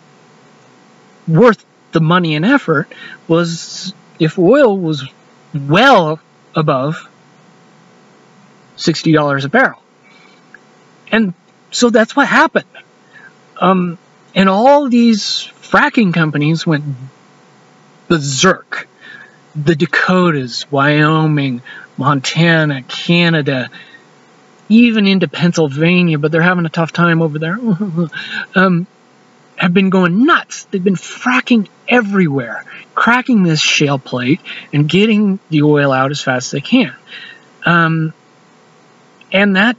worth the money and effort was if oil was well above $60 a barrel. And so that's what happened. And all these fracking companies went berserk. The Dakotas, Wyoming, Montana, Canada, even into Pennsylvania, but they're having a tough time over there, have been going nuts. They've been fracking everywhere, cracking this shale plate and getting the oil out as fast as they can. And that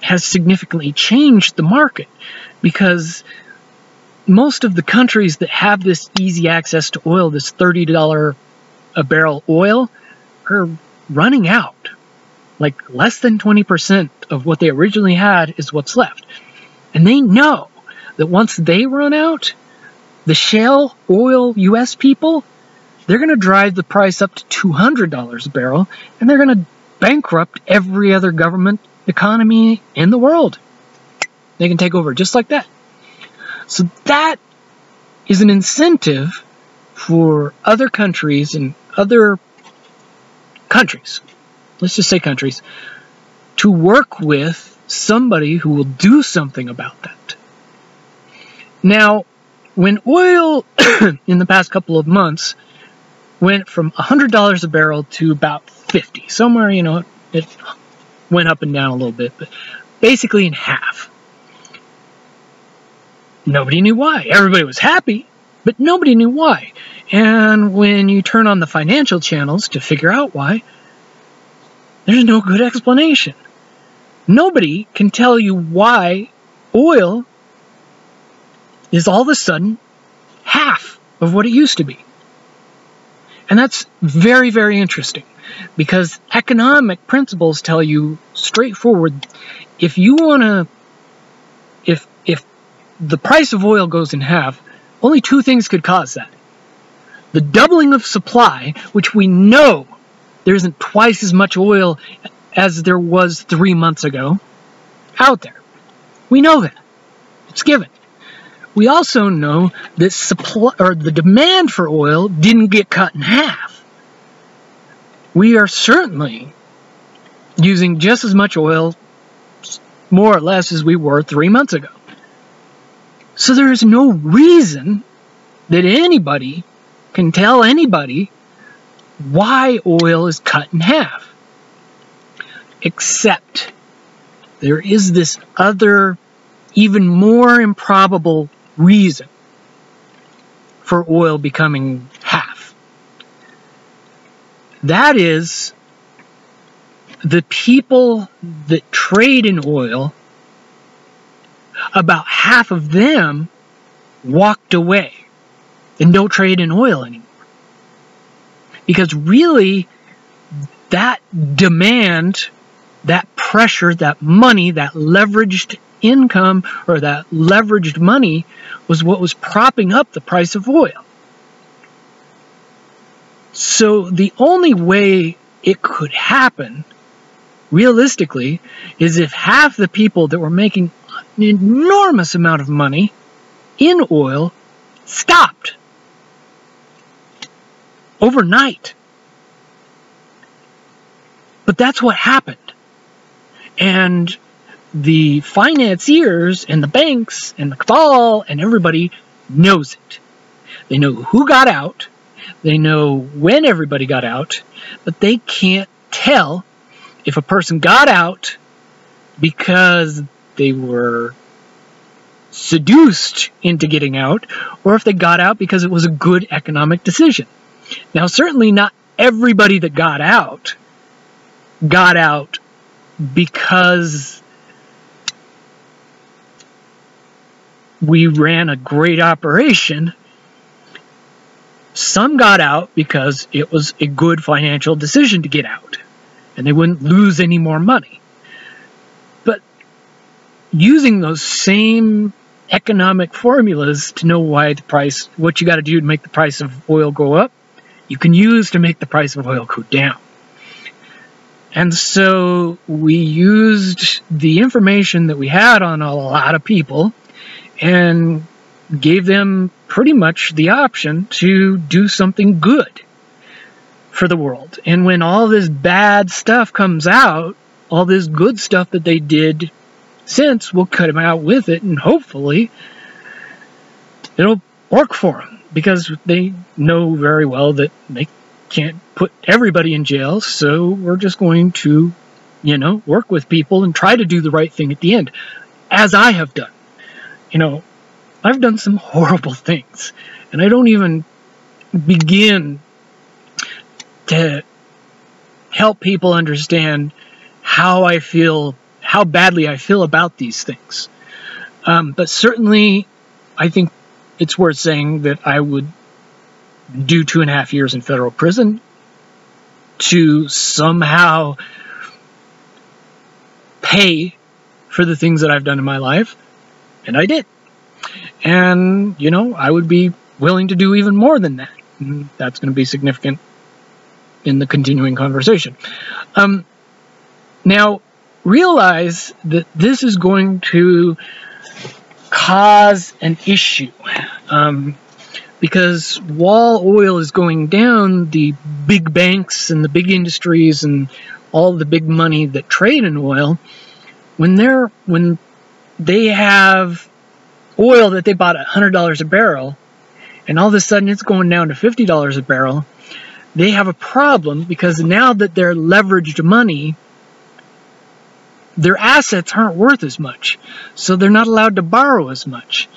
has significantly changed the market because most of the countries that have this easy access to oil, this $30 a barrel oil, are running out. Like less than 20% of what they originally had is what's left. And they know that once they run out, the shale oil US people, they're going to drive the price up to $200 a barrel, and they're going to bankrupt every other government economy in the world. They can take over just like that. So that is an incentive for other countries and other countries, let's just say countries, to work with somebody who will do something about that. Now, when oil in the past couple of months went from $100 a barrel to about $50, somewhere, it went up and down a little bit, but basically in half. Nobody knew why. Everybody was happy, but nobody knew why. And when you turn on the financial channels to figure out why, there's no good explanation. Nobody can tell you why oil is all of a sudden half of what it used to be. And that's very, very interesting, because economic principles tell you straightforward, if you want to, if the price of oil goes in half, only two things could cause that. The doubling of supply, which we know there isn't twice as much oil as there was 3 months ago out there. We know that. It's given. We also know that supply, or the demand for oil, didn't get cut in half. We are certainly using just as much oil, more or less, as we were 3 months ago. So there is no reason that anybody can tell anybody why oil is cut in half. Except there is this other, even more improbable reason for oil becoming half. That is, the people that trade in oil, about half of them walked away and don't trade in oil anymore. Because really, that demand, that pressure, that money, that leveraged income, or that leveraged money, was what was propping up the price of oil. So the only way it could happen, realistically, is if half the people that were making an enormous amount of money in oil stopped overnight. But that's what happened. And the financiers and the banks and the cabal and everybody knows it. They know who got out. They know when everybody got out. But they can't tell if a person got out because they were seduced into getting out, or if they got out because it was a good economic decision. Now, certainly not everybody that got out because we ran a great operation. Some got out because it was a good financial decision to get out, and they wouldn't lose any more money. But using those same economic formulas to know why the price, what you got to do to make the price of oil go up, you can use to make the price of oil go down. And so we used the information that we had on a lot of people and gave them pretty much the option to do something good for the world. And when all this bad stuff comes out, all this good stuff that they did since, we'll cut them out with it, and hopefully it'll work for them. Because they know very well that they can't put everybody in jail, so we're just going to, work with people and try to do the right thing at the end, as I have done. I've done some horrible things, and I don't even begin to help people understand how I feel, how badly I feel about these things. But certainly, I think it's worth saying that I would do 2.5 years in federal prison to somehow pay for the things that I've done in my life, and I did. And, I would be willing to do even more than that. And that's going to be significant in the continuing conversation. Now, realize that this is going to cause an issue. Because while oil is going down, the big banks and the big industries and all the big money that trade in oil, when they have oil that they bought at $100 a barrel, and all of a sudden it's going down to $50 a barrel, they have a problem, because now that they're leveraged money, their assets aren't worth as much, so they're not allowed to borrow as much.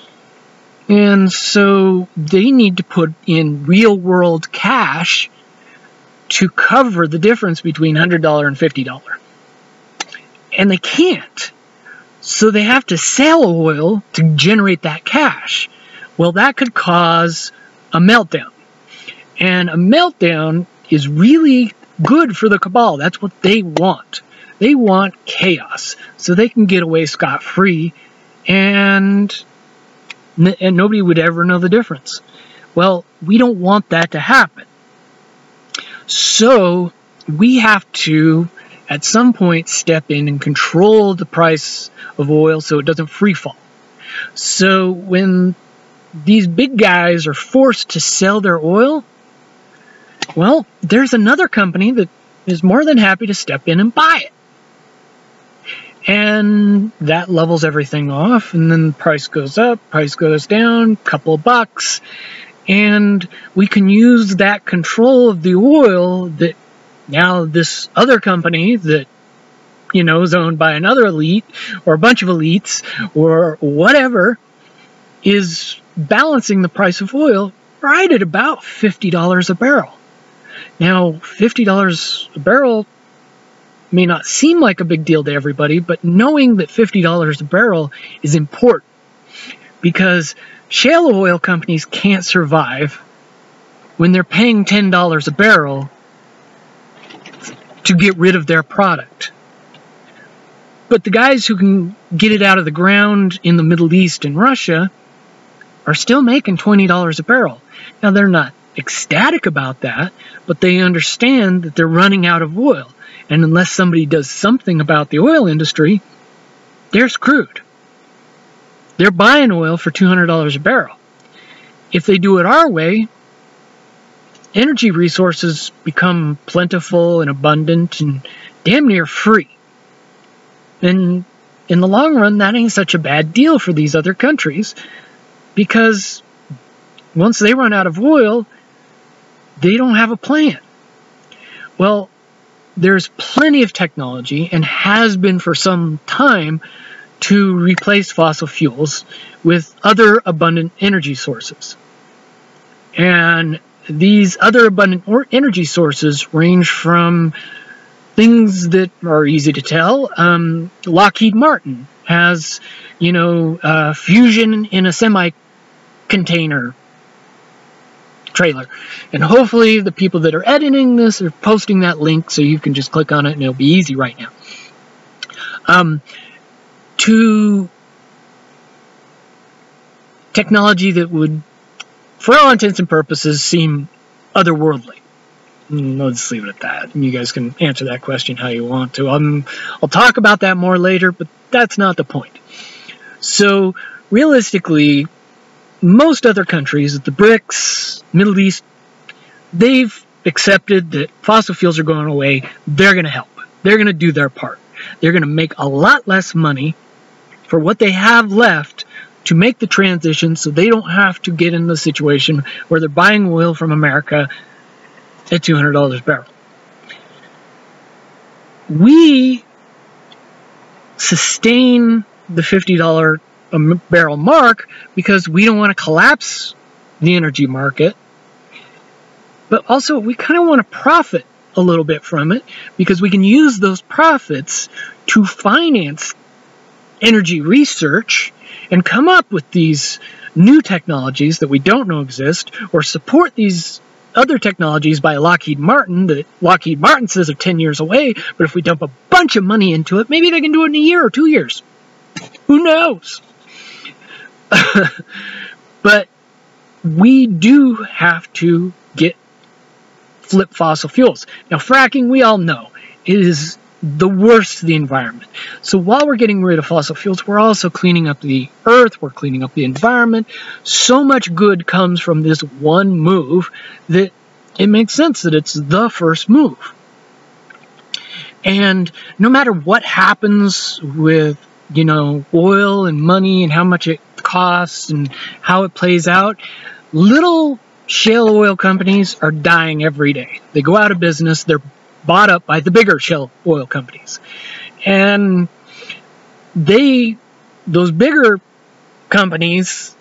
And so they need to put in real-world cash to cover the difference between $100 and $50. And they can't. So they have to sell oil to generate that cash. Well, that could cause a meltdown. And a meltdown is really good for the cabal. That's what they want. They want chaos so they can get away scot-free and nobody would ever know the difference. Well, we don't want that to happen. So we have to, at some point, step in and control the price of oil so it doesn't free fall. So when these big guys are forced to sell their oil, well, there's another company that is more than happy to step in and buy it. And that levels everything off, and then the price goes up, price goes down, couple of bucks, and we can use that control of the oil that now this other company that, you know, is owned by another elite or a bunch of elites or whatever is balancing the price of oil right at about $50 a barrel. Now, $50 a barrel may not seem like a big deal to everybody, but knowing that $50 a barrel is important because shale oil companies can't survive when they're paying $10 a barrel to get rid of their product. But the guys who can get it out of the ground in the Middle East and Russia are still making $20 a barrel. Now, they're not ecstatic about that, but they understand that they're running out of oil. And unless somebody does something about the oil industry, they're screwed. They're buying oil for $200 a barrel. If they do it our way, energy resources become plentiful and abundant and damn near free. And in the long run, that ain't such a bad deal for these other countries because once they run out of oil, they don't have a plan. Well, there's plenty of technology, and has been for some time, to replace fossil fuels with other abundant energy sources. And these other abundant energy sources range from things that are easy to tell. Lockheed Martin has, fusion in a semi-container trailer, and hopefully the people that are editing this are posting that link so you can just click on it and it'll be easy right now. To technology that would, for all intents and purposes, seem otherworldly. I'll just leave it at that. You guys can answer that question how you want to. I'll talk about that more later, but that's not the point. So realistically, most other countries, the BRICS, Middle East, they've accepted that fossil fuels are going away. They're going to help. They're going to do their part. They're going to make a lot less money for what they have left to make the transition so they don't have to get in the situation where they're buying oil from America at $200 a barrel. We sustain the $50 a barrel mark because we don't want to collapse the energy market, but also we kind of want to profit a little bit from it because we can use those profits to finance energy research and come up with these new technologies that we don't know exist, or support these other technologies by Lockheed Martin that Lockheed Martin says are 10 years away, but if we dump a bunch of money into it, maybe they can do it in a year or 2 years. Who knows? But we do have to flip fossil fuels. Now, fracking, we all know, is the worst for the environment. So while we're getting rid of fossil fuels, we're also cleaning up the earth, we're cleaning up the environment. So much good comes from this one move that it makes sense that it's the first move. And no matter what happens with, oil and money and how much it costs and how it plays out, little shale oil companies are dying every day. They go out of business. They're bought up by the bigger shale oil companies. And those bigger companies,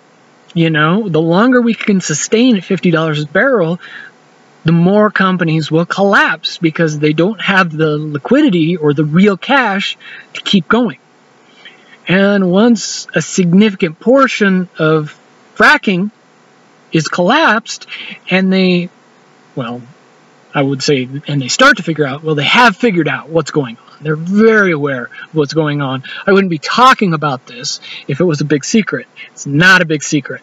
the longer we can sustain at $50 a barrel, the more companies will collapse because they don't have the liquidity or the real cash to keep going. And once a significant portion of fracking is collapsed, and they, well, I would say, and they start to figure out, well, they have figured out what's going on. They're very aware of what's going on. I wouldn't be talking about this if it was a big secret. It's not a big secret.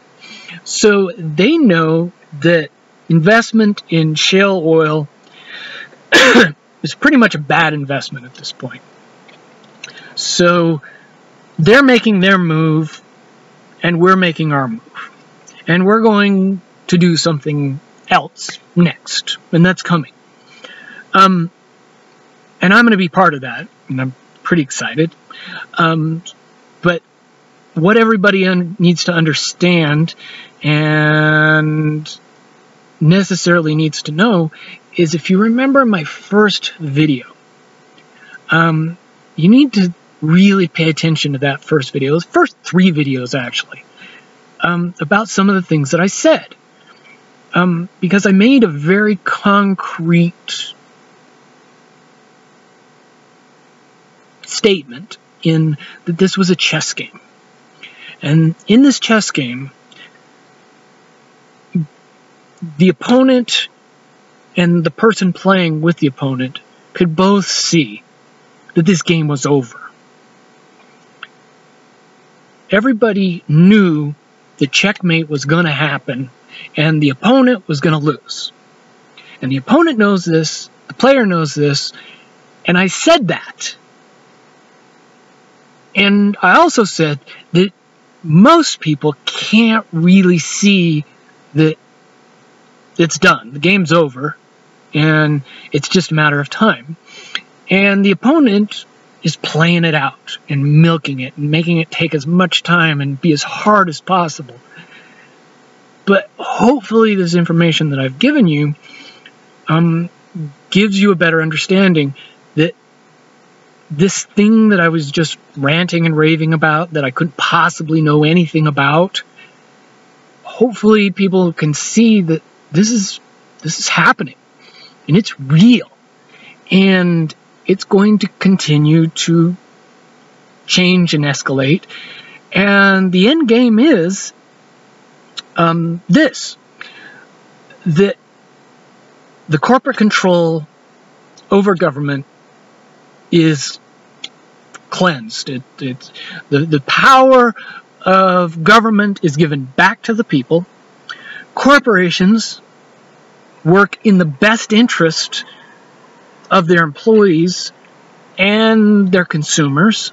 So they know that investment in shale oil is pretty much a bad investment at this point. So they're making their move, and we're making our move. And we're going to do something else next, and that's coming. And I'm going to be part of that, and I'm pretty excited. But what everybody needs to understand and necessarily needs to know is, if you remember my first video, you need to really pay attention to that first video, those first 3 videos actually, about some of the things that I said. Because I made a very concrete statement in that this was a chess game. And in this chess game, the opponent and the person playing with the opponent could both see that this game was over. Everybody knew the checkmate was going to happen, and the opponent was going to lose. And the opponent knows this, the player knows this, and I said that. And I also said that most people can't really see that it's done. The game's over, and it's just a matter of time. And the opponent is playing it out and milking it and making it take as much time and be as hard as possible. But hopefully this information that I've given you gives you a better understanding that this thing that I was just ranting and raving about, that I couldn't possibly know anything about, hopefully people can see that this is happening, and it's real, and it's going to continue to change and escalate. And the end game is this: that the corporate control over government is cleansed. The power of government is given back to the people. Corporations work in the best interest of their employees and their consumers,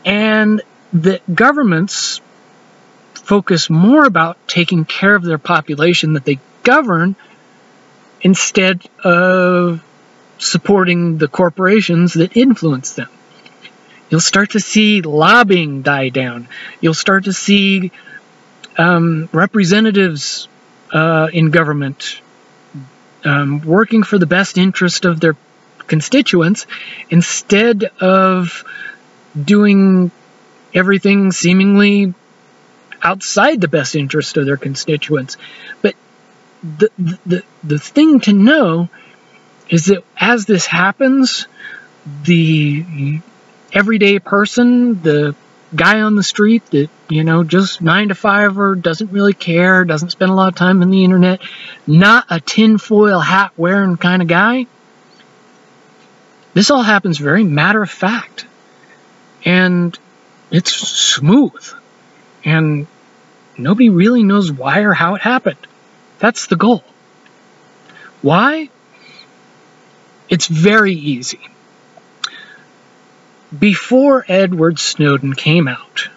and that governments focus more about taking care of their population that they govern instead of supporting the corporations that influence them. You'll start to see lobbying die down. You'll start to see representatives in government working for the best interest of their constituents instead of doing everything seemingly outside the best interest of their constituents. But the thing to know is that as this happens, the everyday person, the guy on the street that, just 9-to-5-er, doesn't really care, doesn't spend a lot of time on the internet, not a tinfoil hat wearing kind of guy, this all happens very matter of fact. And it's smooth. And nobody really knows why or how it happened. That's the goal. Why? It's very easy. Before Edward Snowden came out,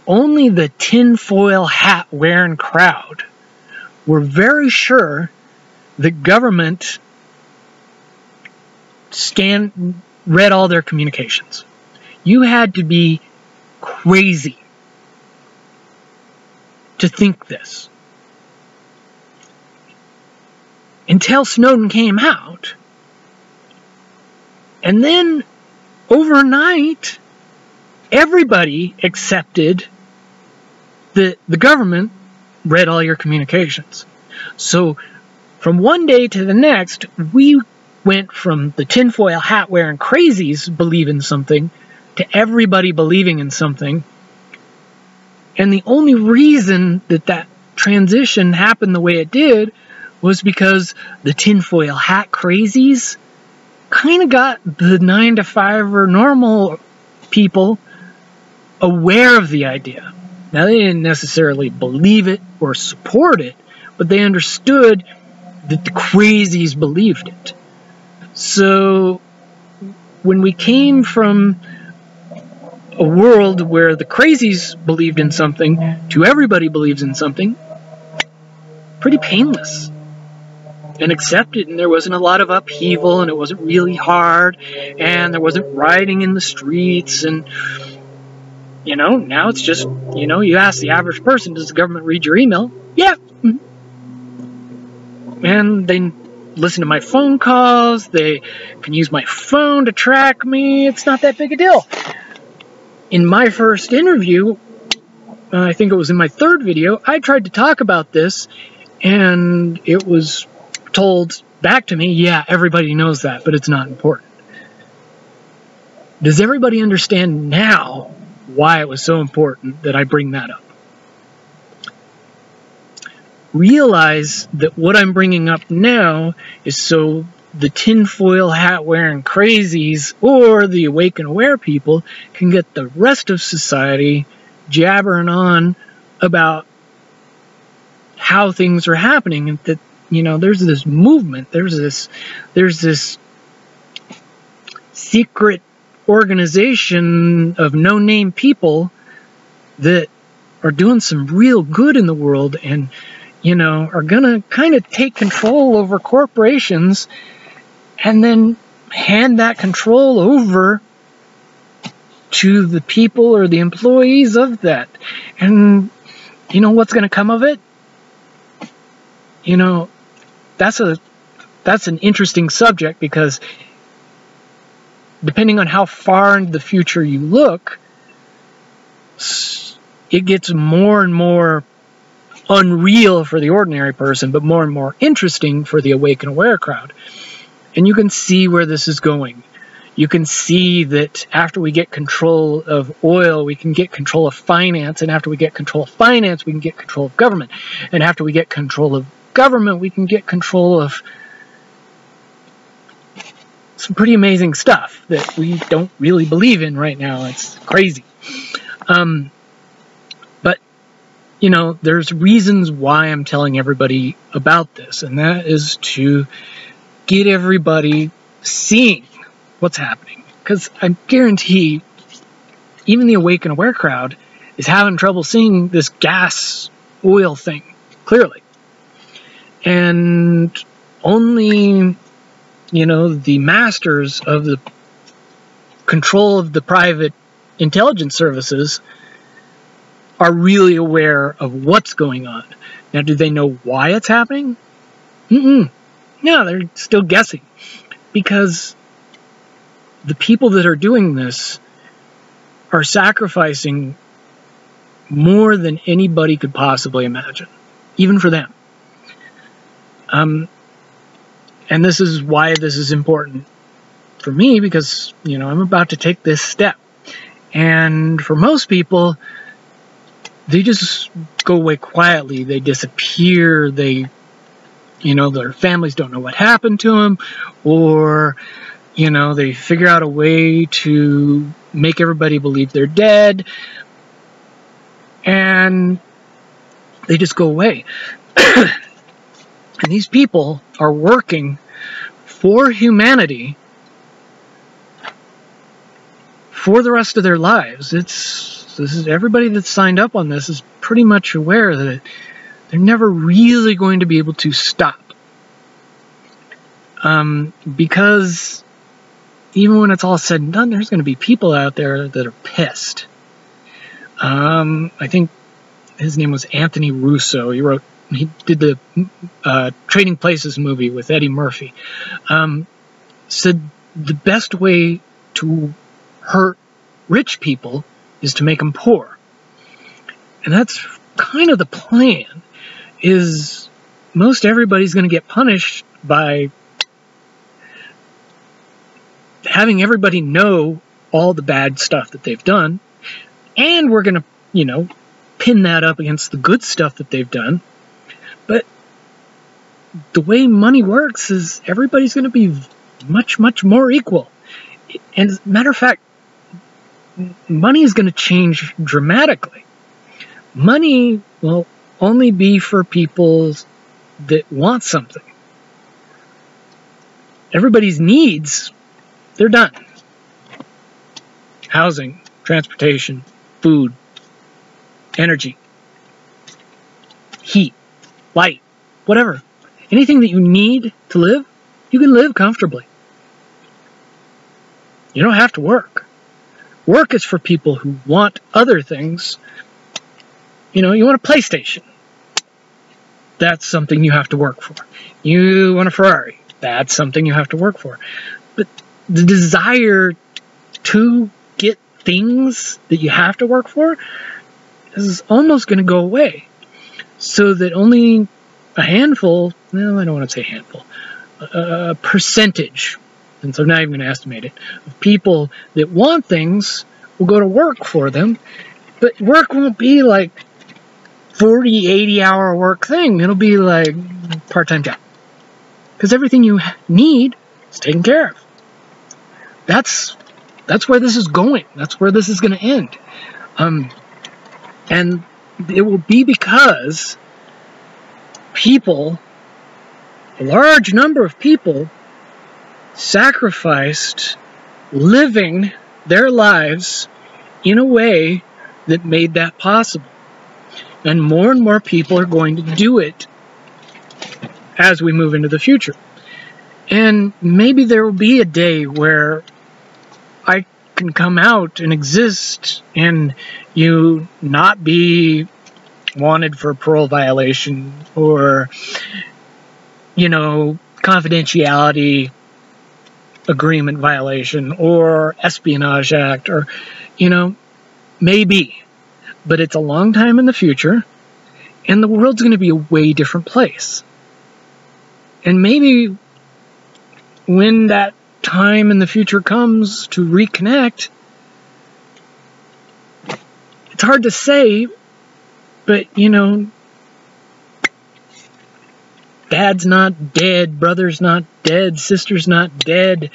only the tinfoil hat wearing crowd were very sure the government read all their communications. You had to be crazy to think this. Until Snowden came out, and then overnight, everybody accepted that the government read all your communications. So from one day to the next, we went from the tinfoil hat wearing crazies believing something to everybody believing in something And the only reason that that transition happened the way it did was because the tinfoil hat crazies kind of got the 9-to-5 or normal people aware of the idea. Now, they didn't necessarily believe it or support it, but they understood that the crazies believed it. So when we came from a world where the crazies believed in something to everybody believes in something, pretty painless and accepted, and there wasn't a lot of upheaval, and it wasn't really hard, and there wasn't rioting in the streets, and you know, now it's just, you know, you ask the average person, does the government read your email? Yeah. And they listen to my phone calls, they can use my phone to track me, it's not that big a deal. In my first interview, I think it was in my third video, I tried to talk about this, and it was told back to me, yeah, everybody knows that, but it's not important. Does everybody understand now why it was so important that I bring that up? Realize that what I'm bringing up now is so the tinfoil hat wearing crazies or the awake and aware people can get the rest of society jabbering on about how things are happening, and that, you know, there's this movement, there's this secret organization of no-name people that are doing some real good in the world, and you know, are gonna kind of take control over corporations and then hand that control over to the people or the employees of that. And you know what's gonna come of it? You know, that's an interesting subject, because depending on how far into the future you look, it gets more and more unreal for the ordinary person, but more and more interesting for the awake and aware crowd. And you can see where this is going. You can see that after we get control of oil, we can get control of finance, and after we get control of finance, we can get control of government. And after we get control of government, we can get control of some pretty amazing stuff that we don't really believe in right now. It's crazy. But, you know, there's reasons why I'm telling everybody about this, and that is to get everybody seeing what's happening. Because I guarantee even the awake and aware crowd is having trouble seeing this gas oil thing clearly. And only, you know, the masters of the control of the private intelligence services are really aware of what's going on. Now, do they know why it's happening? No, they're still guessing. Because the people that are doing this are sacrificing more than anybody could possibly imagine, even for them. And this is why this is important for me, because, you know, I'm about to take this step. And for most people, they just go away quietly. They disappear. They, you know, their families don't know what happened to them, or, you know, they figure out a way to make everybody believe they're dead, and they just go away. And these people are working for humanity for the rest of their lives. This is everybody that's signed up on this is pretty much aware that they're never really going to be able to stop. Because even when it's all said and done, there's going to be people out there that are pissed. I think his name was Anthony Russo. He did the Trading Places movie with Eddie Murphy. Said the best way to hurt rich people is to make them poor. And that's kind of the plan, is most everybody's going to get punished by having everybody know all the bad stuff that they've done, and we're going to, you know, pin that up against the good stuff that they've done. But the way money works is everybody's going to be much, much more equal. And as a matter of fact, money is going to change dramatically. Money will only be for people that want something. Everybody's needs, they're done. Housing, transportation, food, energy, heat, light, whatever. Anything that you need to live, you can live comfortably. You don't have to work. Work is for people who want other things. You know, you want a PlayStation. That's something you have to work for. You want a Ferrari. That's something you have to work for. But the desire to get things that you have to work for is almost going to go away. So that only a handful, well, I don't want to say handful, a percentage, and so I'm not even going to estimate it, of people that want things will go to work for them, but work won't be like 40, 80-hour work thing. It'll be like part-time job. Because everything you need is taken care of. That's where this is going. That's where this is going to end. And it will be because people, a large number of people, sacrificed living their lives in a way that made that possible. And more people are going to do it as we move into the future. And maybe there will be a day where I can come out and exist and you not be wanted for parole violation or, you know, confidentiality agreement violation or espionage act or, you know, maybe. But it's a long time in the future and the world's going to be a way different place. And maybe when that time in the future comes to reconnect, it's hard to say, but, you know, dad's not dead, brother's not dead, sister's not dead,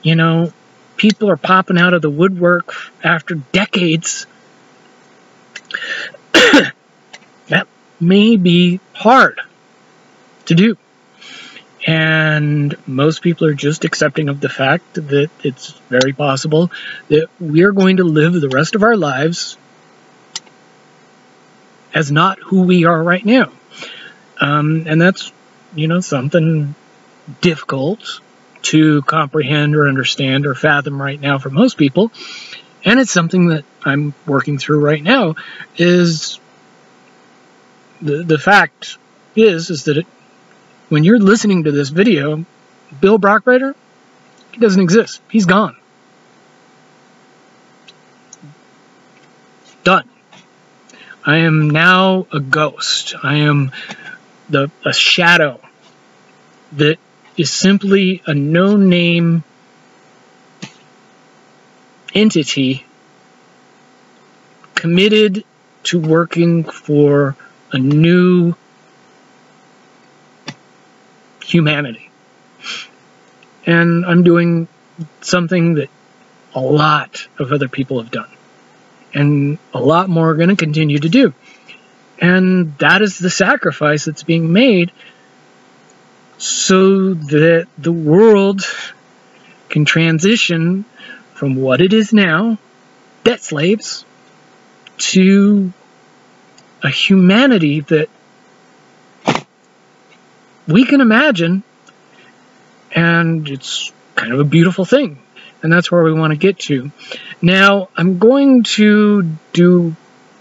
you know, people are popping out of the woodwork after decades. That may be hard to do. And most people are just accepting of the fact that it's very possible that we are going to live the rest of our lives as not who we are right now. And that's, you know, something difficult to comprehend or understand or fathom right now for most people. And it's something that I'm working through right now. Is the fact is that when you're listening to this video, Bill BROCKBRADER, he doesn't exist. He's gone. Done. I am now a ghost. I am a shadow that is simply a no-name entity committed to working for a new humanity. And I'm doing something that a lot of other people have done. And a lot more are going to continue to do. And that is the sacrifice that's being made so that the world can transition from what it is now, debt slaves, to a humanity that we can imagine, and it's kind of a beautiful thing. And that's where we want to get to. Now, I'm going to do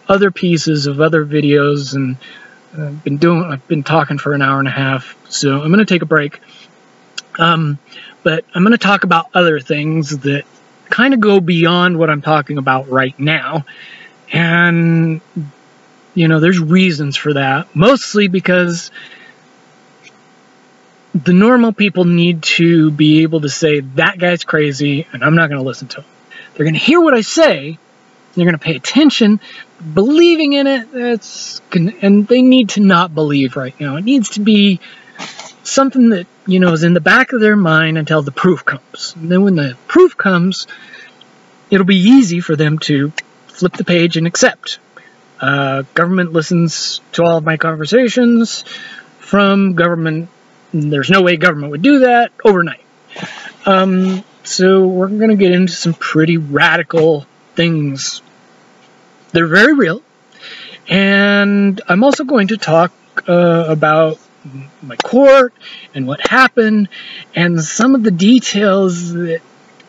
other pieces of other videos, and I've been talking for an hour and a half, so I'm going to take a break. But I'm going to talk about other things that kind of go beyond what I'm talking about right now. And, you know, there's reasons for that. Mostly because the normal people need to be able to say, that guy's crazy, and I'm not going to listen to him. They're going to hear what I say, they're going to pay attention, believing in it, and they need to not believe right now. It needs to be something that, you know, is in the back of their mind until the proof comes. And then when the proof comes, it'll be easy for them to flip the page and accept. Government listens to all of my conversations from government. There's no way government would do that overnight. So we're going to get into some pretty radical things. They're very real. And I'm also going to talk about my court and what happened and some of the details that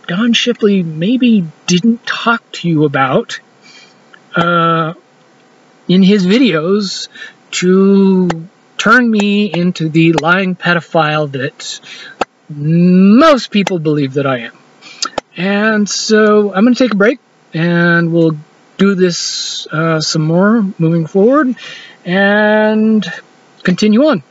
Don Shipley maybe didn't talk to you about in his videos to turn me into the lying pedophile that most people believe that I am. And so I'm going to take a break, and we'll do this some more moving forward and continue on.